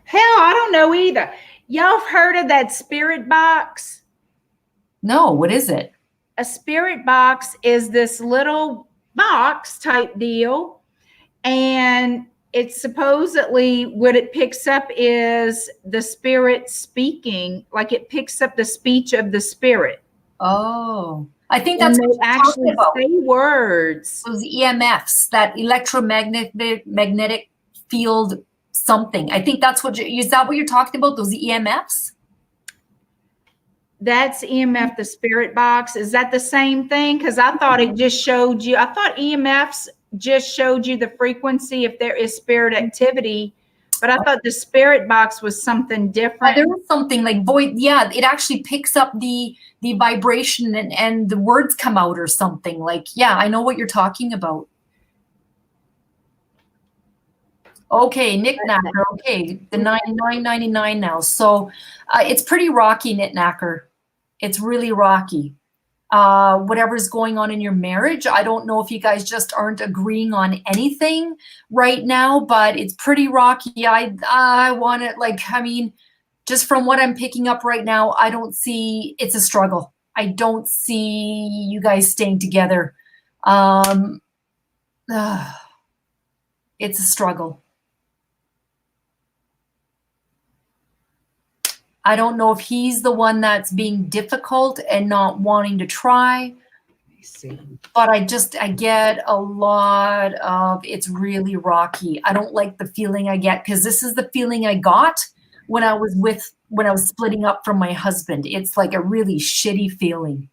Hell, I don't know either. Y'all have heard of that spirit box? No, what is it? A spirit box is this little box type deal. And it's supposedly what it picks up is the spirit speaking, like it picks up the speech of the spirit. Oh, I think And that's they what you're actually talking about. say words. Those EMFs, that magnetic field something. I think that's what is that what you're talking about? Those EMFs? That's EMF, the spirit box. Is that the same thing? Because I thought it just showed you, I thought EMFs just showed you the frequency if there is spirit activity, but I thought the spirit box was something different. There was something like void. Yeah, it actually picks up the vibration and the words come out or something. Like, yeah, I know what you're talking about. Okay, Knickknacker. Okay, the 9.99 now. So it's pretty rocky, Knickknacker. It's really rocky. Whatever's going on in your marriage, I don't know if you guys just aren't agreeing on anything right now, but it's pretty rocky. I want it, like, I mean, just from what I'm picking up right now, I don't see, it's a struggle. I don't see you guys staying together. It's a struggle. I don't know if he's the one that's being difficult and not wanting to try. But I get a lot of, it's really rocky. I don't like the feeling I get, because this is the feeling I got when I was splitting up from my husband. It's like a really shitty feeling.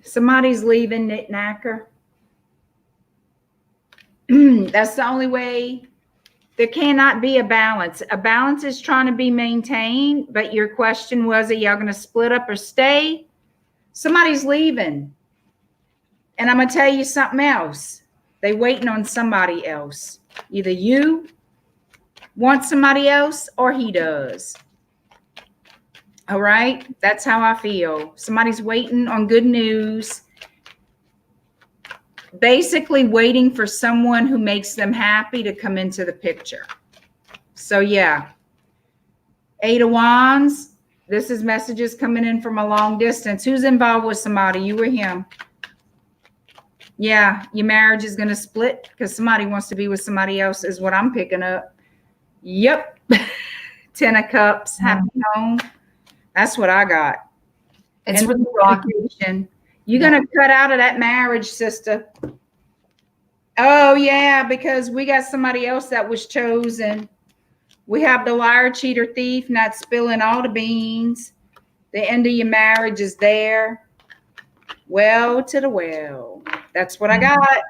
Somebody's leaving, Knickknacker. That's the only way. There cannot be a balance. A balance is trying to be maintained, but your question was, are y'all going to split up or stay? Somebody's leaving. And I'm going to tell you something else. They waiting on somebody else. Either you want somebody else or he does. All right? That's how I feel. Somebody's waiting on good news. Basically waiting for someone who makes them happy to come into the picture. So yeah. 8 of Wands. This is messages coming in from a long distance. Who's involved with somebody? You or him? Yeah, your marriage is going to split because somebody wants to be with somebody else is what I'm picking up. Yep. 10 of Cups. Happy home. That's what I got. It's really rocky. You're going to cut out of that marriage, sister. Oh, yeah, because we got somebody else that was chosen. We have the liar, cheater, thief, not spilling all the beans. The end of your marriage is there. Well to the well. That's what I got.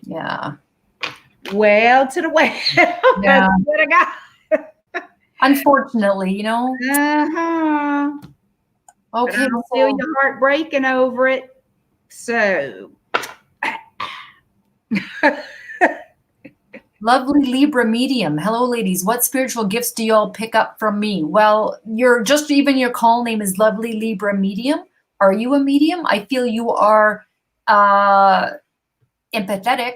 Yeah. Well to the well. Yeah. That's what I got. Unfortunately, you know. Uh-huh. Okay. I don't feel your heart breaking over it. So. Lovely Libra medium. Hello, ladies. What spiritual gifts do y'all pick up from me? Well, even your call name is Lovely Libra medium. Are you a medium? I feel you are empathetic.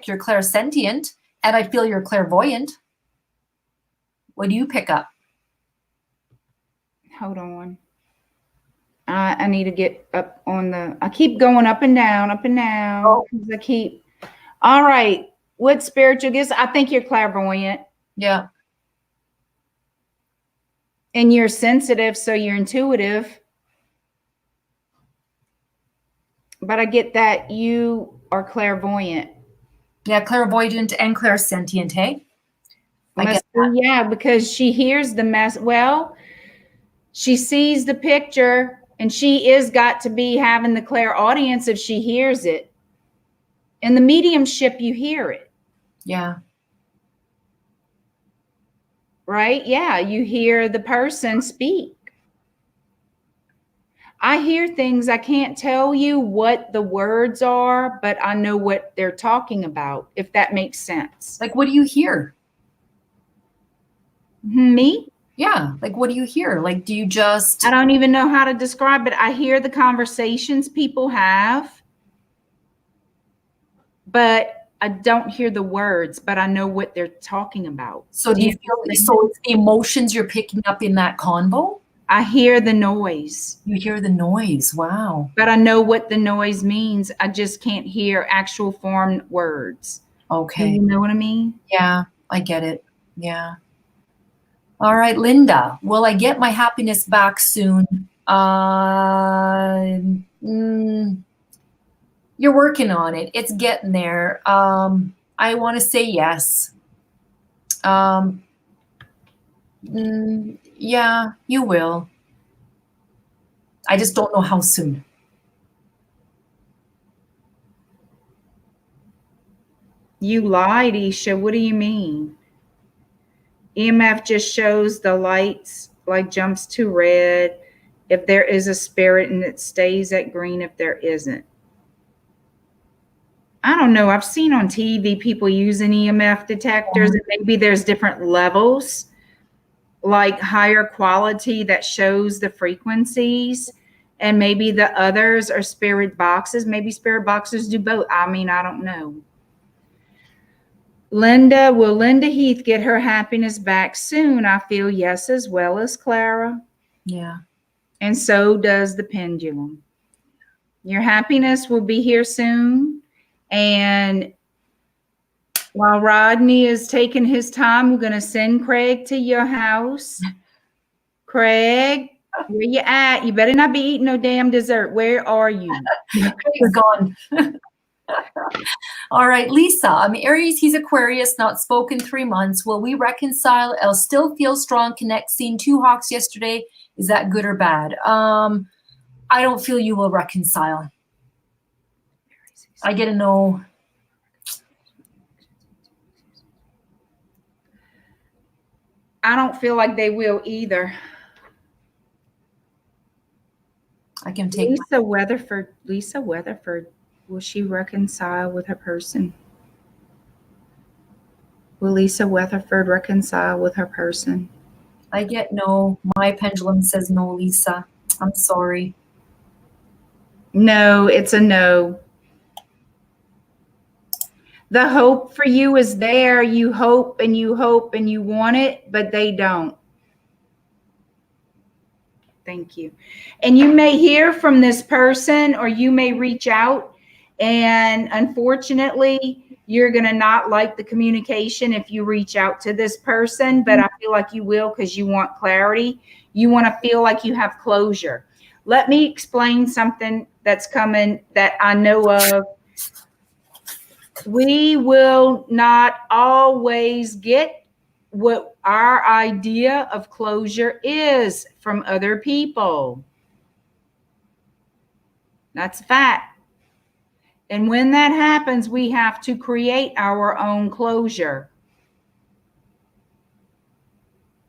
You're clairsentient, and I feel you're clairvoyant. What do you pick up? Hold on. I need to get up on the. I keep going up and down, up and down. Oh. I keep. All right. What spiritual gifts? I think you're clairvoyant. Yeah. And you're sensitive, so you're intuitive. But I get that you are clairvoyant. Yeah, clairvoyant and clairsentient, hey? Yeah, because she hears the mess. Well, she sees the picture, and she is got to be having the clairaudience if she hears it. In the mediumship, you hear it. Yeah. Right? Yeah, you hear the person speak. I hear things, I can't tell you what the words are, but I know what they're talking about, if that makes sense. Like, what do you hear? Me? Yeah. Like, what do you hear? Like, do you just... I don't even know how to describe it. I hear the conversations people have, but I don't hear the words, but I know what they're talking about. So do you feel, so it's the emotions you're picking up in that convo? I hear the noise. You hear the noise. Wow. But I know what the noise means. I just can't hear actual formed words. Okay. Do you know what I mean? Yeah, I get it. Yeah. All right, Linda, will I get my happiness back soon? You're working on it. It's getting there. I want to say yes. Yeah, you will. I just don't know how soon. You lied, Isha. What do you mean? EMF just shows the lights, like jumps to red if there is a spirit, and it stays at green if there isn't. I don't know. I've seen on TV people using EMF detectors, and maybe there's different levels, like higher quality that shows the frequencies, and maybe the others are spirit boxes. Maybe spirit boxes do both. I mean, I don't know. Linda, will Linda Heath get her happiness back soon? I feel yes, as well as Clara. Yeah. And so does the pendulum. Your happiness will be here soon. And while Rodney is taking his time, we're going to send Craig to your house. Craig, where you at? You better not be eating no damn dessert. Where are you? Craig's gone. All right, Lisa, I'm Aries, he's Aquarius, not spoken 3 months. Will we reconcile? I'll still feel strong connect. Seen 2 hawks yesterday. Is that good or bad? I don't feel you will reconcile. I get a no. I don't feel like they will either. I can take Lisa Weatherford, will she reconcile with her person? Will Lisa Weatherford reconcile with her person? I get no. My pendulum says no, Lisa. I'm sorry. No, it's a no. The hope for you is there. You hope and you hope and you want it, but they don't. Thank you. And you may hear from this person, or you may reach out, and unfortunately, you're going to not like the communication if you reach out to this person, but I feel like you will, because you want clarity. You want to feel like you have closure. Let me explain something that's coming that I know of. We will not always get what our idea of closure is from other people. That's a fact. And when that happens, we have to create our own closure.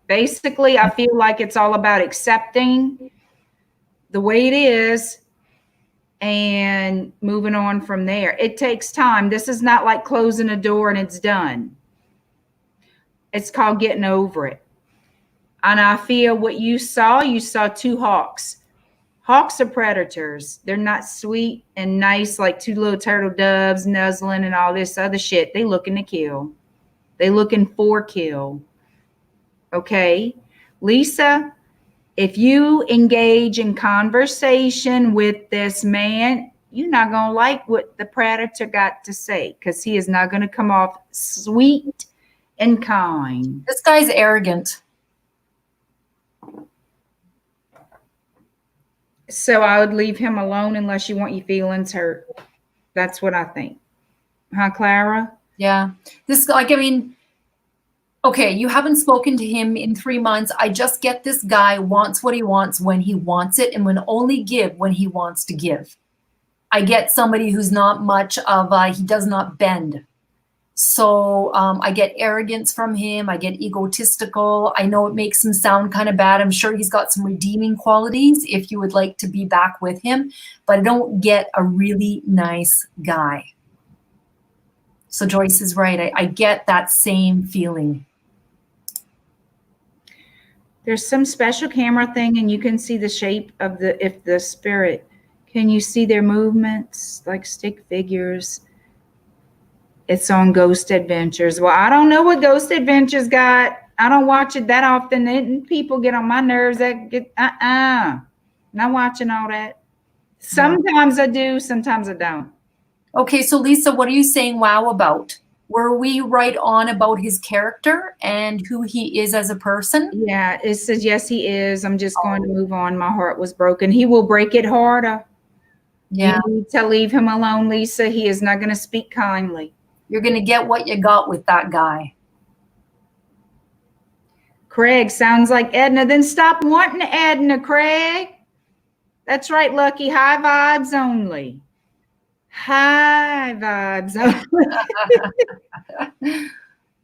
Basically, I feel like it's all about accepting the way it is and moving on from there. It takes time. This is not like closing a door and it's done. It's called getting over it. And I feel what you saw 2 hawks. Hawks are predators. They're not sweet and nice like 2 little turtle doves nuzzling and all this other shit. They looking to kill. They looking for kill. Okay? Lisa, if you engage in conversation with this man, you're not going to like what the predator got to say, because he is not going to come off sweet and kind. This guy's arrogant. So I would leave him alone unless you want your feelings hurt. That's what I think. Huh, Clara? Yeah. This, like, I mean, okay, you haven't spoken to him in 3 months. I just get this guy wants what he wants when he wants it, and will only give when he wants to give. I get somebody who's not much of he does not bend. So I get arrogance from him. I get egotistical. I know it makes him sound kind of bad. I'm sure he's got some redeeming qualities if you would like to be back with him, but I don't get a really nice guy. So Joyce is right. I get that same feeling. There's some special camera thing and you can see the shape of if the spirit, can you see their movements like stick figures? It's on Ghost Adventures. Well, I don't know what Ghost Adventures got. I don't watch it that often. And people get on my nerves that get, not watching all that. Sometimes I do, sometimes I don't. Okay, so Lisa, what are you saying wow about? Were we right on about his character and who he is as a person? Yeah, it says, yes, he is. I'm just going to move on. My heart was broken. He will break it harder. Yeah. You need to leave him alone, Lisa. He is not going to speak kindly. You're going to get what you got with that guy. Craig, sounds like Edna. Then stop wanting Edna, Craig. That's right, Lucky. High vibes only. High vibes only.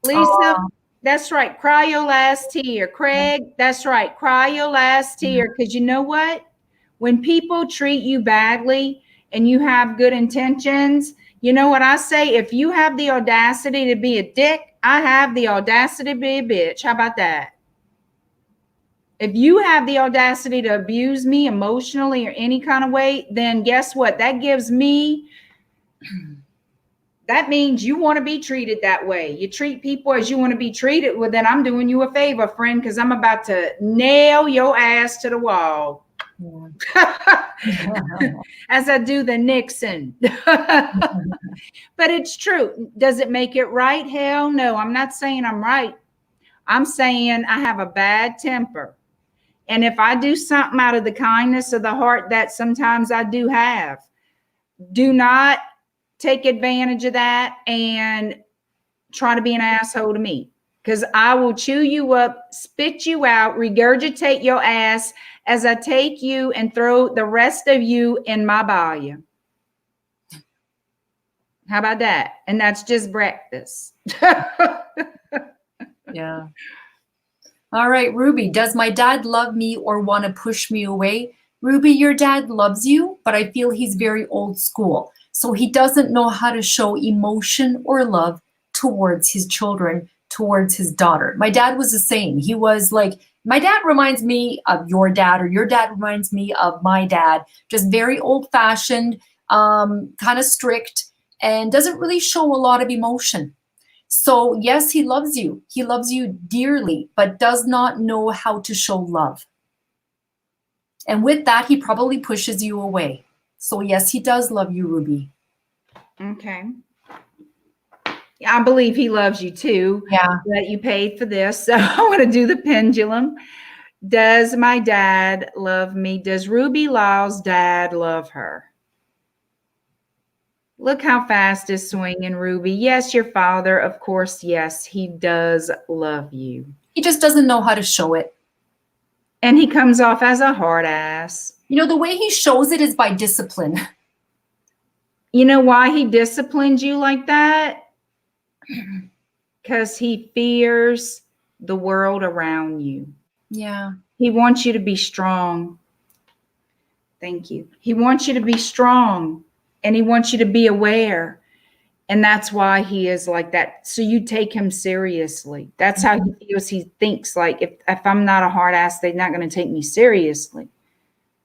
Lisa, that's right. Cry your last tear. Craig, that's right. Cry your last tear. Because you know what? When people treat you badly and you have good intentions, you know what I say? If you have the audacity to be a dick, I have the audacity to be a bitch. How about that? If you have the audacity to abuse me emotionally or any kind of way, then guess what? That gives me, that means you want to be treated that way. You treat people as you want to be treated. Well, then I'm doing you a favor, friend, because I'm about to nail your ass to the wall. As I do the Nixon. But it's true. Does it make it right? Hell no. I'm not saying I'm right. I'm saying I have a bad temper. And if I do something out of the kindness of the heart that sometimes I do have, do not take advantage of that and try to be an asshole to me, because I will chew you up, spit you out, regurgitate your ass as I take you and throw the rest of you in my bayou. How about that? And that's just breakfast. Yeah. All right, Ruby, does my dad love me or want to push me away? Ruby, your dad loves you, but I feel he's very old school. So he doesn't know how to show emotion or love towards his children, towards his daughter. My dad was the same. He was like, my dad reminds me of your dad, or your dad reminds me of my dad. Just very old-fashioned, kind of strict, and doesn't really show a lot of emotion. So yes, he loves you. He loves you dearly, but does not know how to show love. And with that, he probably pushes you away. So yes, he does love you, Ruby. Okay. I believe he loves you too. Yeah. That you paid for this. So I want to do the pendulum. Does my dad love me? Does Ruby Lyle's dad love her? Look how fast it's swinging, Ruby. Yes, your father, of course, yes, he does love you. He just doesn't know how to show it. And he comes off as a hard ass. You know, the way he shows it is by discipline. You know why he disciplines you like that? Because he fears the world around you. Yeah. He wants you to be strong. Thank you. He wants you to be strong. And he wants you to be aware. And that's why he is like that. So you take him seriously. That's how he feels. He thinks like, if I'm not a hard ass, they're not going to take me seriously.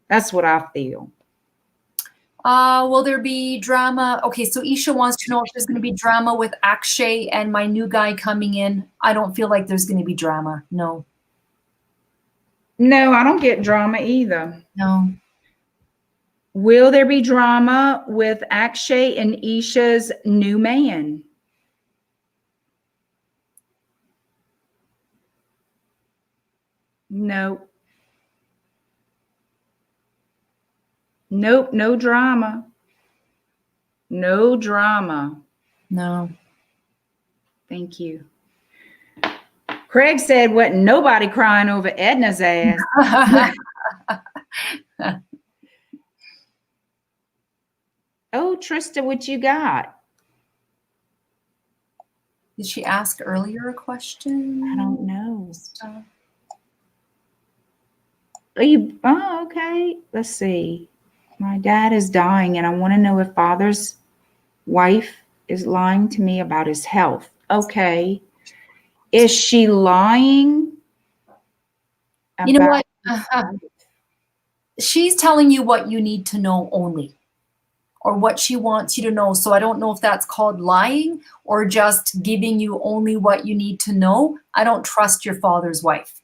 That's what I feel. Will there be drama? Okay, so Isha wants to know if there's going to be drama with Akshay and my new guy coming in. I don't feel like there's going to be drama. No. No, I don't get drama either. No. Will there be drama with Akshay and Isha's new man? Nope. Nope, no drama. No drama. No. Thank you. Craig said, wasn't nobody crying over Edna's ass. Oh, Trista, what you got? Did she ask earlier a question? I don't know. Oh, okay. Let's see. My dad is dying, and I want to know if father's wife is lying to me about his health. Okay. Is she lying? You know about what? She's telling you what you need to know only, or what she wants you to know. So I don't know if that's called lying or just giving you only what you need to know. I don't trust your father's wife.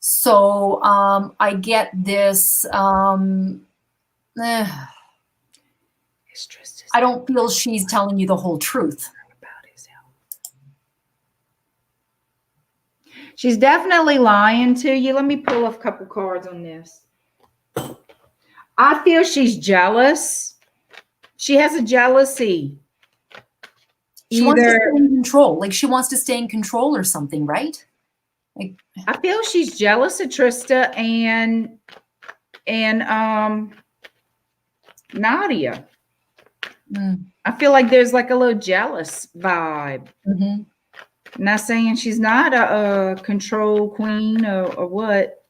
So I get this. I don't feel she's telling you the whole truth. She's definitely lying to you. Let me pull a couple cards on this. I feel she's jealous. She has a jealousy. She wants to stay in control. Like she wants to stay in control or something, right? Like, I feel she's jealous of Trista and Nadia. I feel like there's like a little jealous vibe. mm-hmm. I'm not saying she's not a control queen or what.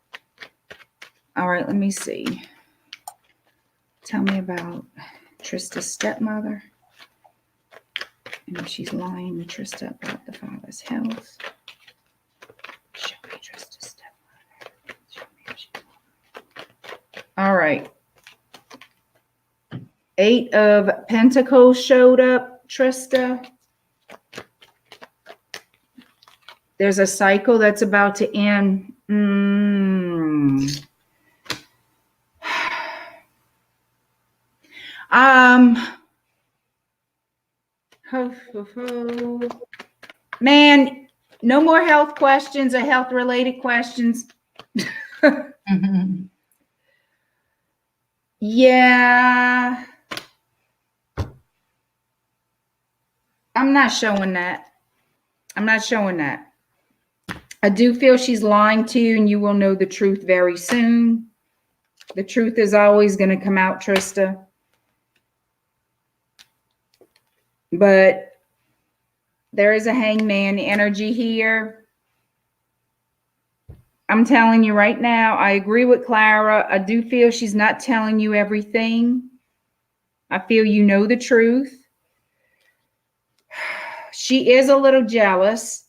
All right, let me see. Tell me about Trista's stepmother. And if she's lying to Trista about the father's health. Show me Trista's stepmother. Show me if she's lying. All right. 8 of Pentacles showed up, Trista. There's a cycle that's about to end. Man, no more health questions or health related questions. Mm-hmm. Yeah. I'm not showing that. I'm not showing that. I do feel she's lying to you, and you will know the truth very soon. The truth is always going to come out, Trista. But there is a hangman energy here. I'm telling you right now, I agree with Clara. I do feel she's not telling you everything. I feel you know the truth. She is a little jealous.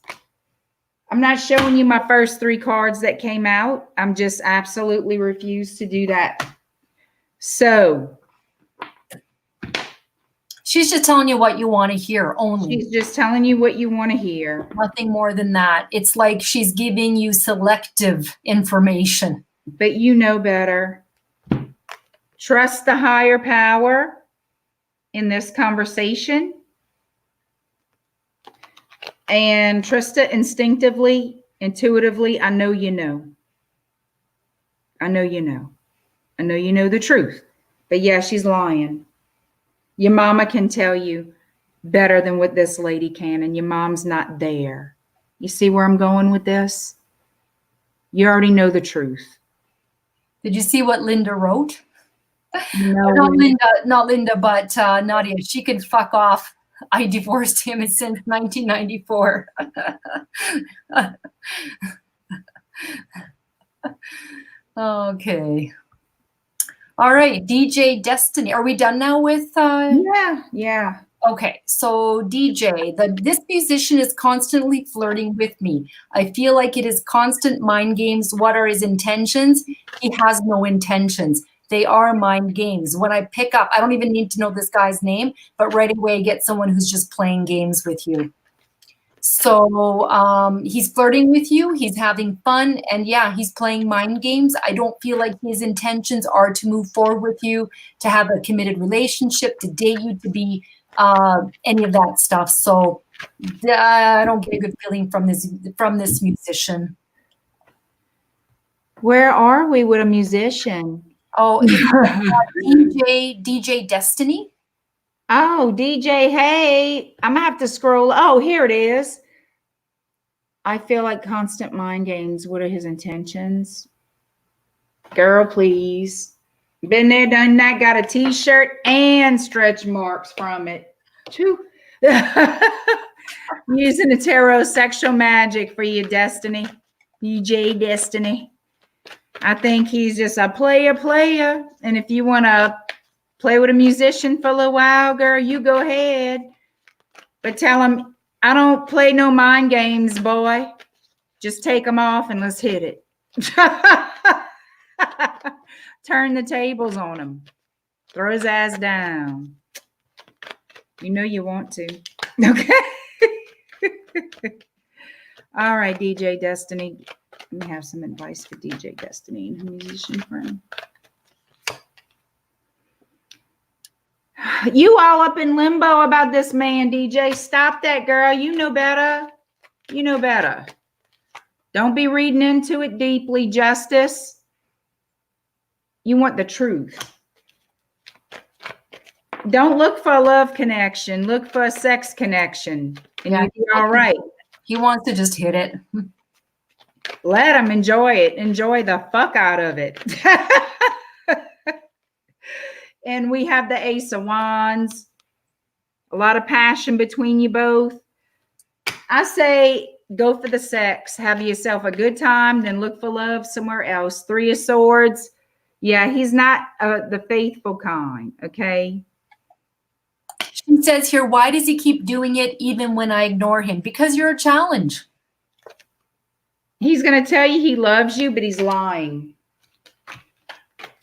I'm not showing you my first 3 cards that came out. I'm just absolutely refuse to do that. So she's just telling you what you want to hear only. She's just telling you what you want to hear. Nothing more than that. It's like she's giving you selective information. But you know better. Trust the higher power in this conversation. And Trista, instinctively, intuitively, I know you know. I know you know. I know you know the truth. But yeah, she's lying. Your mama can tell you better than what this lady can, and your mom's not there. You see where I'm going with this? You already know the truth. Did you see what Linda wrote? No. Not Linda, but Nadia. She can fuck off. I divorced him since 1994. Okay. All right, DJ Destiny. Are we done now with? Yeah. Okay, so DJ, this musician is constantly flirting with me. I feel like it is constant mind games. What are his intentions? He has no intentions. They are mind games. When I pick up, I don't even need to know this guy's name, but right away I get someone who's just playing games with you. So he's flirting with you. He's having fun. And yeah, he's playing mind games. I don't feel like his intentions are to move forward with you, to have a committed relationship, to date you, to be any of that stuff. So I don't get a good feeling from this musician. Where are we with a musician? Oh, DJ Destiny. Oh, DJ, hey, I'm gonna have to scroll. Oh, here it is. I feel like constant mind games. What are his intentions? Girl, please. Been there, done that, got a t-shirt and stretch marks from it. Using the tarot sexual magic for your Destiny. DJ Destiny. I think he's just a player. And if you want to play with a musician for a little while, girl, you go ahead. But tell him, I don't play no mind games, boy. Just take them off and let's hit it. Turn the tables on him. Throw his ass down. You know you want to. Okay. All right, DJ Destiny. Let me have some advice for DJ Destiny and her musician friend. You all up in limbo about this man, DJ. Stop that, girl. You know better. You know better. Don't be reading into it deeply, Justice. You want the truth. Don't look for a love connection. Look for a sex connection. And you'll be all right. He wants to just hit it. Let him enjoy it. Enjoy the fuck out of it. And we have the Ace of Wands. A lot of passion between you both. I say go for the sex. Have yourself a good time. Then look for love somewhere else. Three of Swords. Yeah, he's not the faithful kind. Okay. She says here, why does he keep doing it even when I ignore him? Because you're a challenge. He's going to tell you he loves you, but he's lying.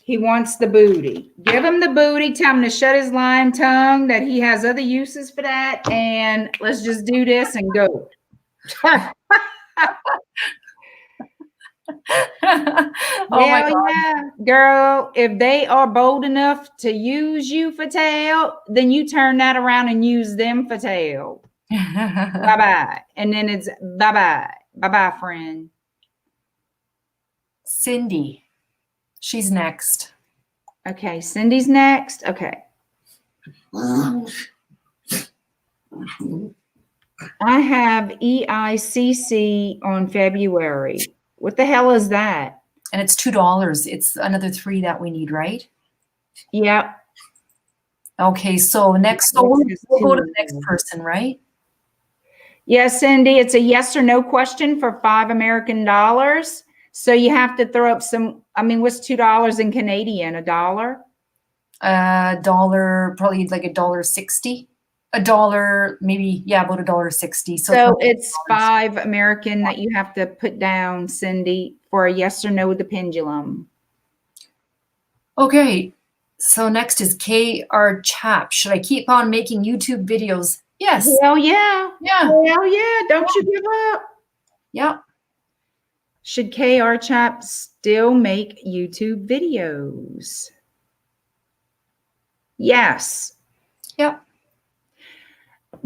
He wants the booty. Give him the booty. Tell him to shut his lying tongue, that he has other uses for that. And let's just do this and go. Oh my God. Yeah, girl, if they are bold enough to use you for tail, then you turn that around and use them for tail. Bye-bye. And then it's bye-bye. Bye-bye, friend. Cindy. She's next. Okay, Cindy's next. Okay. I have EICC on February. What the hell is that? And it's $2. It's another 3 that we need, right? Yep. Okay, so next, so we'll go to the next person, right? Yes, Cindy, it's a yes or no question for $5 American. So you have to throw up some, I mean, what's $2 in Canadian? $1? $1, probably like $1.60. $1, maybe, yeah, about $1.60. So it's $5 American that you have to put down, Cindy, for a yes or no with the pendulum. Okay, so next is KR Chap. Should I keep on making YouTube videos? Yes. Hell yeah. Yeah. Hell yeah. Don't you give up. Yep. Should KR Chap still make YouTube videos? Yes. Yep.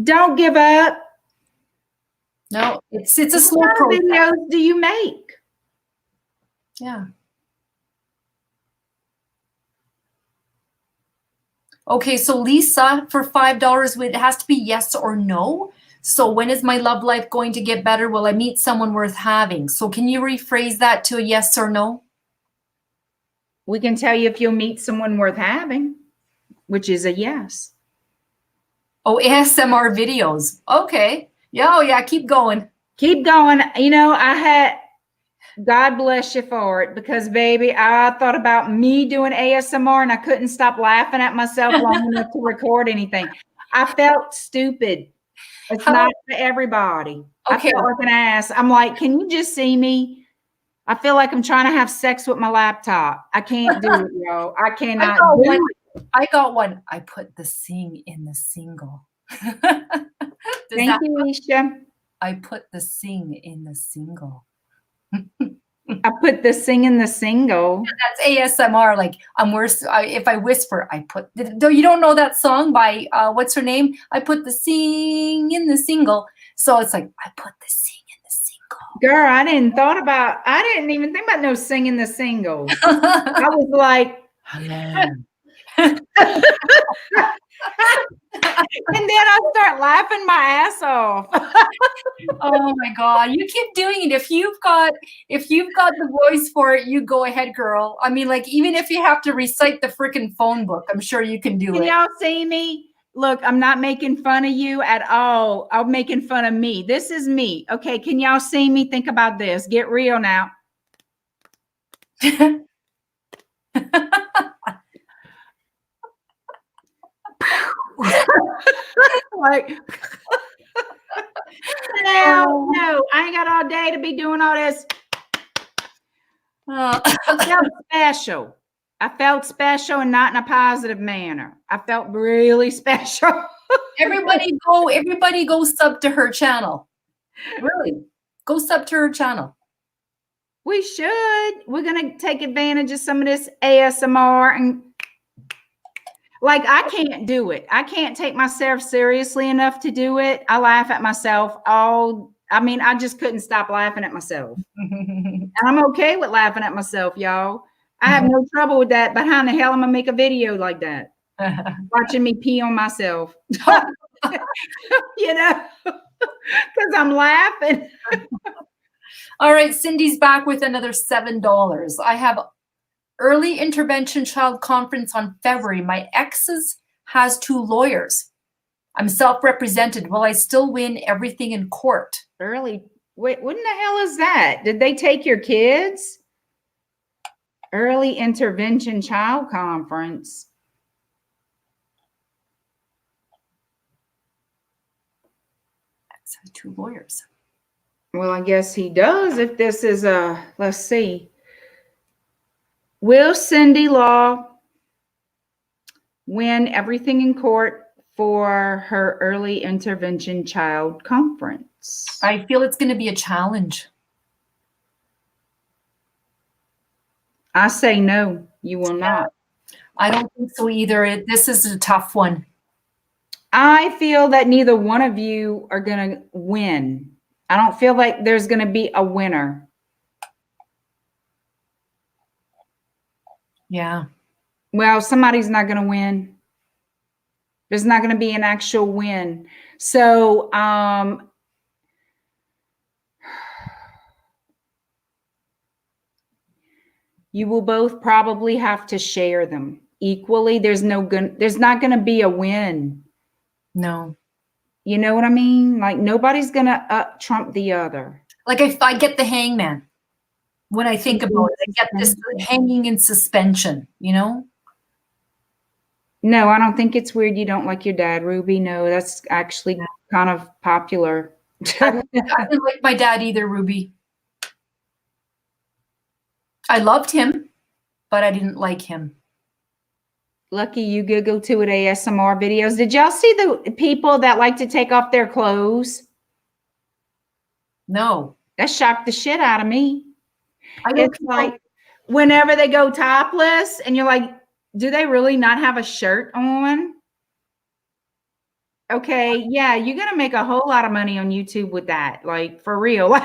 Don't give up. No, it's a slow What process. videos do you make? Yeah. Okay, so Lisa, for $5, it has to be yes or no. So when is my love life going to get better? Will I meet someone worth having? So can you rephrase that to a yes or no? We can tell you if you'll meet someone worth having, which is a yes. Oh, ASMR videos. Okay. Yeah, oh yeah, keep going. Keep going. You know, God bless you for it, because baby, I thought about me doing ASMR and I couldn't stop laughing at myself long enough to record anything. I felt stupid. It's not for everybody. Okay. I felt like an ass. I'm like, can you just see me? I feel like I'm trying to have sex with my laptop. I can't do it, yo. I cannot do it. I got one. I put the sing in the single. Thank you, Isha. I put the sing in the single. I put the sing in the single. Yeah, that's ASMR. Like I'm worse. If I whisper, I put. You don't know that song by what's her name? I put the sing in the single. So it's like I put the sing in the single. Girl, I didn't even think about no singing the single. I was like, hello. And then I start laughing my ass off. Oh my God, you keep doing it. If you've got the voice for it, you go ahead, girl. I mean, like, even if you have to recite the freaking phone book, I'm sure you can do it. Can y'all see me? Look, I'm not making fun of you at all. I'm making fun of me. This is me. Okay, can y'all see me? Think about this. Get real now. Like, no, I ain't got all day to be doing all this. I felt special. I felt special and not in a positive manner. I felt really special. Everybody go sub to her channel. Really, go sub to her channel. We should. We're going to take advantage of some of this ASMR. And like, I can't do it. I can't take myself seriously enough to do it. I laugh at myself I just couldn't stop laughing at myself. And I'm okay with laughing at myself, y'all. I have no trouble with that. But how in the hell am I make a video like that? Watching me pee on myself. You know, because I'm laughing. All right, Cindy's back with another $7. I have early intervention child conference on February. My ex's has 2 lawyers. I'm self-represented. Will I still win everything in court? Wait, what in the hell is that? Did they take your kids? Early intervention child conference. 2 lawyers. Well, I guess he does if this is let's see. Will Cindy Law win everything in court for her early intervention child conference? I feel it's going to be a challenge. I say no, you will not. I don't think so either. This is a tough one. I feel that neither one of you are going to win. I don't feel like there's going to be a winner. Yeah. Well, somebody's not going to win. There's not going to be an actual win. So, you will both probably have to share them equally. There's not going to be a win. No. You know what I mean? Like, nobody's going to trump the other. Like, if I get the hangman, when I think about it, I get this hanging in suspension, you know? No, I don't think it's weird you don't like your dad, Ruby. No, that's actually kind of popular. I didn't like my dad either, Ruby. I loved him, but I didn't like him. Lucky you giggle too at ASMR videos. Did y'all see the people that like to take off their clothes? No. That shocked the shit out of me. It's like whenever they go topless and you're like, do they really not have a shirt on? Okay, yeah, you're going to make a whole lot of money on YouTube with that. Like, for real.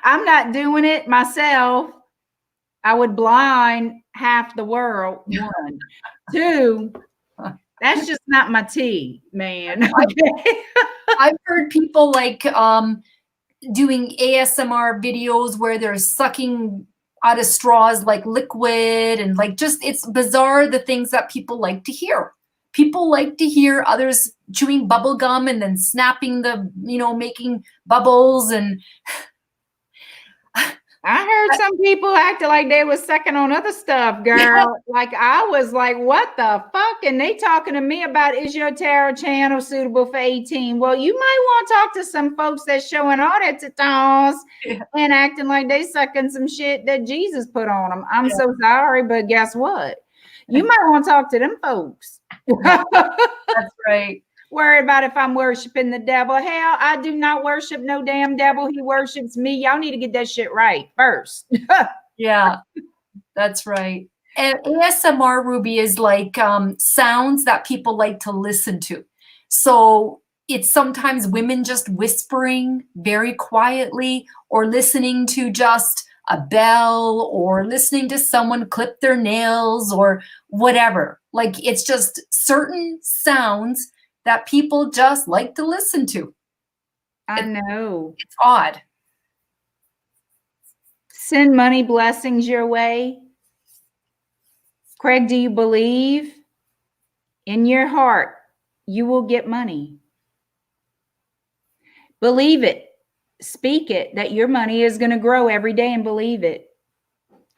I'm not doing it myself. I would blind half the world. 1. 2, that's just not my tea, man. Okay. I've heard people like doing ASMR videos where they're sucking out of straws like liquid, and like, just, it's bizarre the things that people like to hear. People like to hear others chewing bubble gum and then snapping the, making bubbles. And I heard some people acting like they was sucking on other stuff, girl. Yeah. Like, I was like, what the fuck? And they talking to me about, is your tarot channel suitable for 18? Well, you might want to talk to some folks that's showing all that tatons and acting like they sucking some shit that Jesus put on them. I'm so sorry, but guess what? You might want to talk to them folks. That's right. Worried about if I'm worshiping the devil. Hell, I do not worship no damn devil. He worships me. Y'all need to get that shit right first. Yeah, that's right. And ASMR, Ruby, is like sounds that people like to listen to. So it's sometimes women just whispering very quietly, or listening to just a bell, or listening to someone clip their nails, or whatever. Like, it's just certain sounds that people just like to listen to. I know. It's odd. Send money blessings your way. Craig, do you believe in your heart you will get money? Believe it. Speak it, that your money is going to grow every day, and believe it.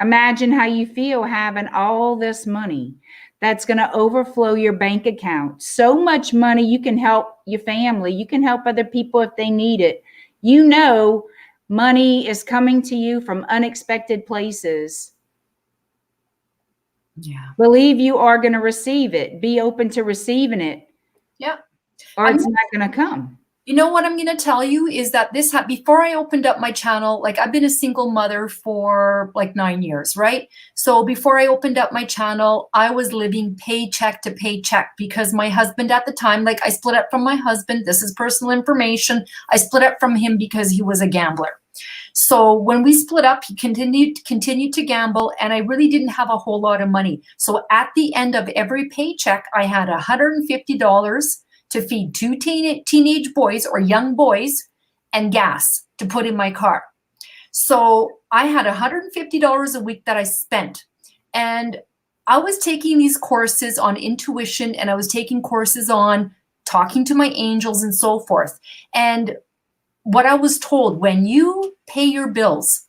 Imagine how you feel having all this money that's going to overflow your bank account. So much money, you can help your family. You can help other people if they need it. You know, Money is coming to you from unexpected places. Yeah. Believe you are going to receive it. Be open to receiving it. Yeah. Or it's not going to come. You know what I'm going to tell you is that before I opened up my channel, like I've been a single mother for like 9 years, right? So before I opened up my channel, I was living paycheck to paycheck because my husband at the time, like I split up from my husband. This is personal information. I split up from him because he was a gambler. So when we split up, he continued to gamble, and I really didn't have a whole lot of money. So at the end of every paycheck, I had $150 to feed 2 teenage boys or young boys and gas to put in my car. So I had $150 a week that I spent. And I was taking these courses on intuition, and I was taking courses on talking to my angels and so forth. And what I was told, when you pay your bills,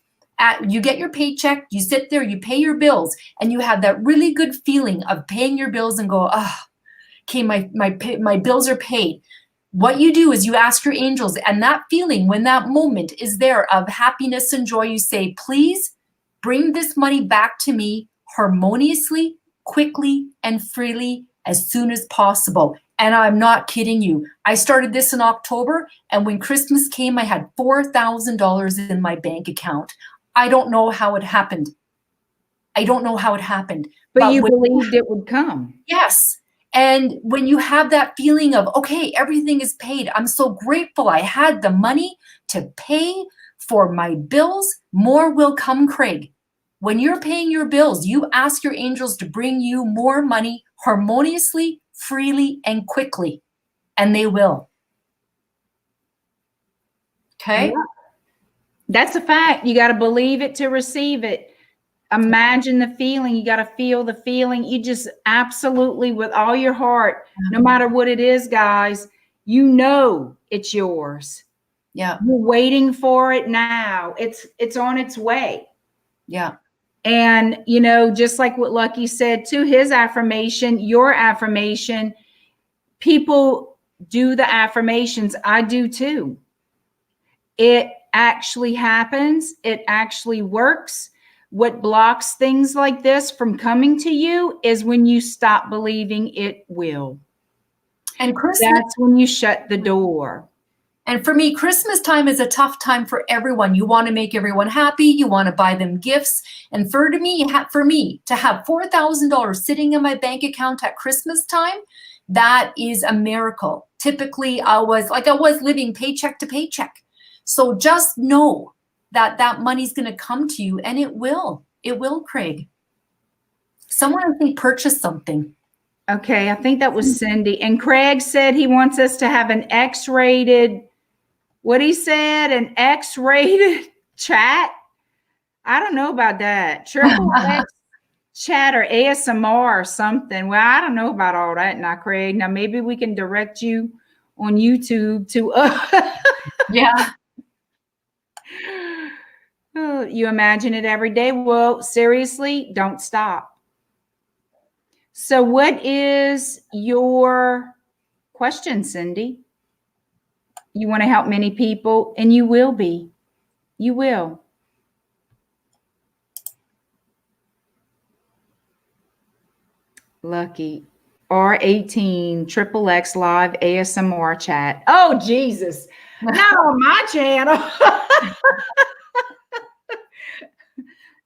you get your paycheck, you sit there, you pay your bills, and you have that really good feeling of paying your bills and go, okay, my bills are paid. What you do is you ask your angels, and that feeling, when that moment is there of happiness and joy, you say, please bring this money back to me harmoniously, quickly, and freely as soon as possible. And I'm not kidding you. I started this in October, and when Christmas came, I had $4,000 in my bank account. I don't know how it happened. But you believed it would come. Yes. And when you have that feeling of, okay, everything is paid, I'm so grateful I had the money to pay for my bills, more will come, Craig. When you're paying your bills, you ask your angels to bring you more money harmoniously, freely, and quickly, and they will. Okay? Yeah. That's a fact. You got to believe it to receive it. Imagine the feeling. You got to feel the feeling. You just absolutely, with all your heart, no matter what it is, guys, you know it's yours. Yeah. You're waiting for it now. It's on its way. Yeah. And, you know, just like what Lucky said to his affirmation, your affirmation, people do the affirmations. I do too. It actually happens. It actually works. What blocks things like this from coming to you is when you stop believing it will. And Christmas, that's when you shut the door. And for me, Christmas time is a tough time for everyone. You want to make everyone happy. You want to buy them gifts. And for me to have $4,000 sitting in my bank account at Christmas time, that is a miracle. Typically, I was living paycheck to paycheck. So just know that that money's going to come to you, and it will. It will, Craig. Someone, I think, purchased something. Okay, I think that was Cindy. And Craig said he wants us to have an X-rated, what he said, an X-rated chat. I don't know about that. Triple X chat or ASMR or something. Well, I don't know about all that now, Craig. Now, maybe we can direct you on YouTube to Yeah. Oh, you imagine it every day. Well, seriously, don't stop. So what is your question, Cindy? You want to help many people, and you will be. You will. Lucky. R18 Triple X Live ASMR chat. Oh, Jesus. Not on my channel.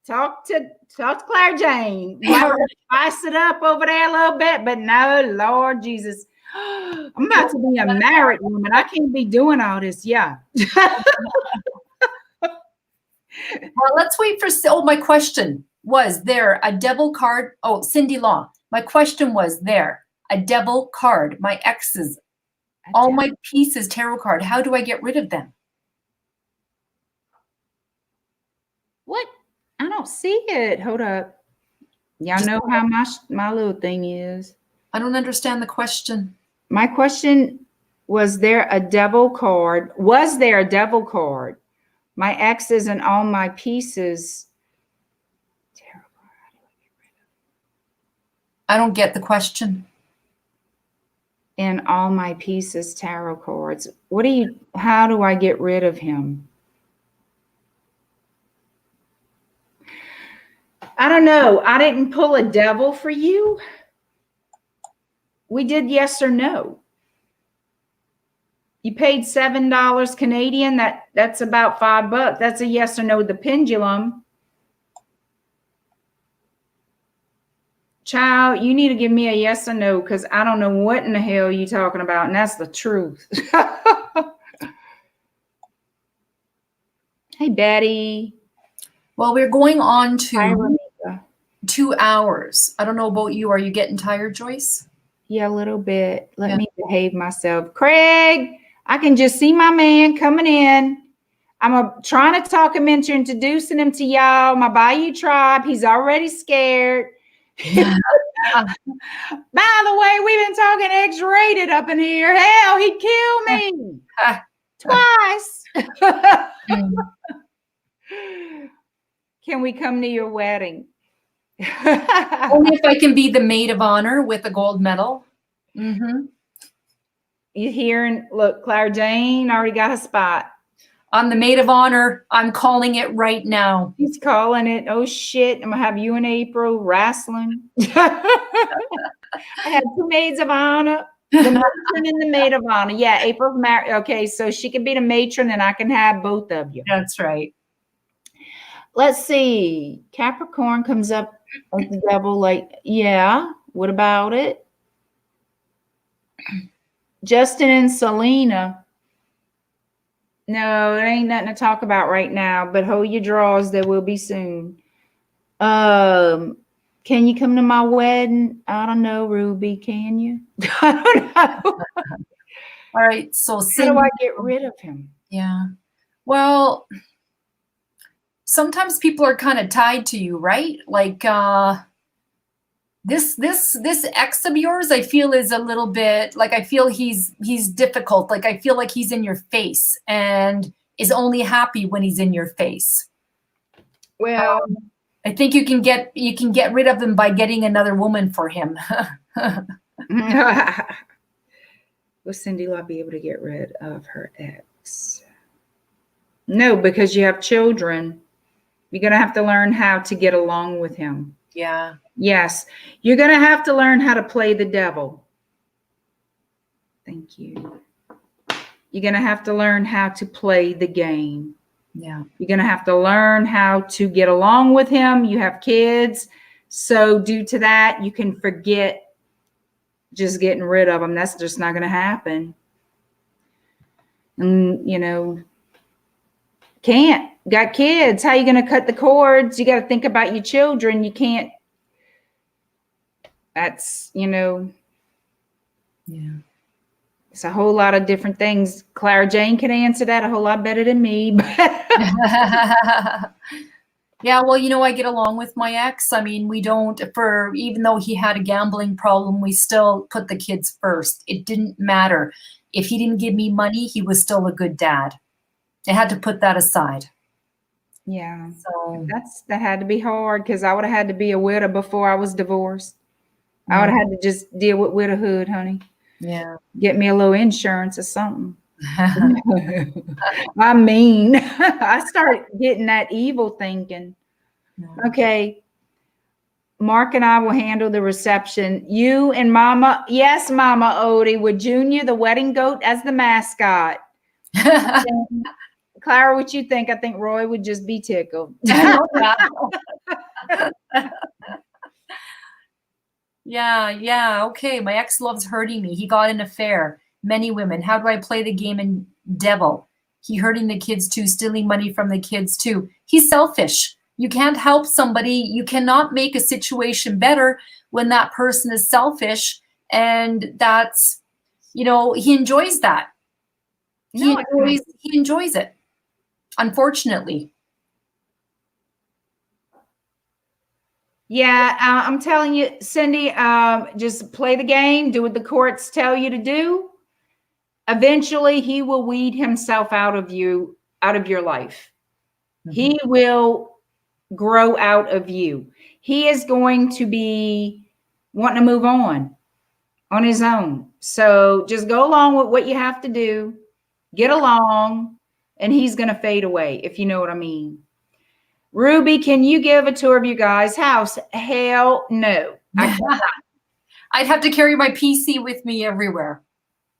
Talk to Claire Jane. Spice it up over there a little bit, but no, Lord Jesus. I'm about to be a married woman. I can't be doing all this. Yeah. Well, let's wait for, my question was there a devil card? Oh, Cindy Law. My question was there a devil card, my exes, all my pieces tarot card. How do I get rid of them? What? I don't see it. Hold up. Y'all know how my little thing is. I don't understand the question. My question, was there a devil card? Was there a devil card? My exes and all my pieces. I don't get the question. And all my pieces tarot cards. How do I get rid of him? I don't know. I didn't pull a devil for you. We did yes or no. You paid $7 Canadian. That's about $5. That's a yes or no. The pendulum. Child, you need to give me a yes or no, because I don't know what in the hell you're talking about, and that's the truth. Hey, Betty. Well, we're going on Hi, to Rebecca. 2 hours. I don't know about you. Are you getting tired, Joyce? Yeah, a little bit. Let Yeah. me behave myself. Craig, I can just see my man coming in. I'm trying to talk him into introducing him to y'all, my Bayou tribe. He's already scared. By the way, we've been talking X-rated up in here. Hell, he'd kill me twice. Can we come to your wedding? Only if I can be the maid of honor with a gold medal. Mm-hmm. You hearing? Look, Clara Jane already got a spot. I'm the maid of honor. I'm calling it right now. He's calling it. Oh shit! I'm gonna have you and April wrestling. I had 2 maids of honor, the matron and the maid of honor. Yeah, April's married. Okay, so she can be the matron, and I can have both of you. That's right. Let's see. Capricorn comes up as the devil. Like, yeah. What about it? Justin and Selena. No, there ain't nothing to talk about right now, but hold your drawers. There will be soon. Can you come to my wedding? I don't know, Ruby. Can you? I don't know. All right. So How do I get rid of him? Yeah. Well, sometimes people are kind of tied to you, right? Like this ex of yours, I feel is a little bit like, I feel he's difficult. Like I feel like he's in your face and is only happy when he's in your face. Well, I think you can get rid of him by getting another woman for him. will Cindy Law be able to get rid of her ex? No, because you have children. You're going to have to learn how to get along with him. Yeah. Yes. You're going to have to learn how to play the devil. Thank you. You're going to have to learn how to play the game. Yeah. You're going to have to learn how to get along with him. You have kids. So due to that, you can forget just getting rid of them. That's just not going to happen. And, you know, can't. Got kids. How are you going to cut the cords? You got to think about your children. You can't. That's, you know. Yeah. It's a whole lot of different things. Clara Jane can answer that a whole lot better than me. Yeah, well, you know, I get along with my ex. I mean, we don't, even though he had a gambling problem, we still put the kids first. It didn't matter. If he didn't give me money, he was still a good dad. I had to put that aside. Yeah. So that had to be hard, because I would have had to be a widow before I was divorced. I would have had to just deal with widowhood, honey. Yeah. Get me a little insurance or something. I mean, I started getting that evil thinking. Okay. Mark and I will handle the reception. You and Mama, yes, Mama Odie, with Junior, the wedding goat, as the mascot. Clara, what you think? I think Roy would just be tickled. Yeah. Okay. My ex loves hurting me. He got an affair. Many women. How do I play the game in devil? He hurting the kids too, stealing money from the kids too. He's selfish. You can't help somebody. You cannot make a situation better when that person is selfish. And that's, you know, he enjoys that. He enjoys it, unfortunately. Yeah, I'm telling you, Cindy, just play the game, do what the courts tell you to do. Eventually, he will weed himself out of your life. Mm-hmm. He will grow out of you. He is going to be wanting to move on his own. So just go along with what you have to do, get along, and he's going to fade away, if you know what I mean. Ruby, can you give a tour of your guys' house? Hell no. I'd have to carry my PC with me everywhere.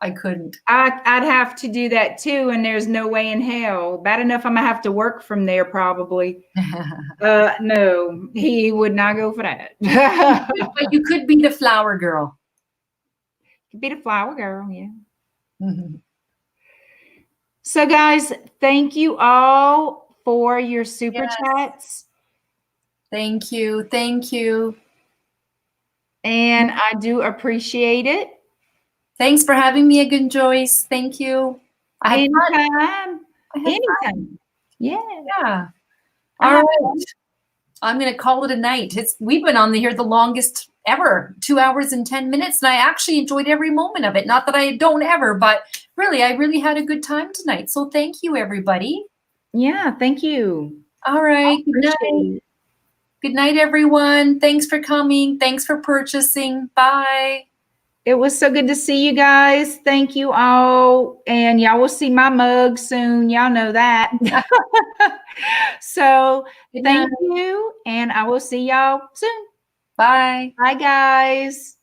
I couldn't. I'd have to do that too, and there's no way in hell. Bad enough I'm gonna have to work from there probably. No, he would not go for that. But you could be the flower girl. Be the flower girl, yeah. So guys, thank you all for your super chats. Thank you. Thank you. And I do appreciate it. Thanks for having me again, Joyce. Thank you. Anytime. Anytime. Yeah. Yeah. All right. I'm going to call it a night. We've been on here the longest ever, 2 hours and 10 minutes. And I actually enjoyed every moment of it. Not that I don't ever, but really, I really had a good time tonight. So thank you, everybody. Yeah. Thank you. All right. Good night. Good night, everyone. Thanks for coming. Thanks for purchasing. Bye. It was so good to see you guys. Thank you all. And y'all will see my mug soon. Y'all know that. So thank you. And I will see y'all soon. Bye. Bye, guys.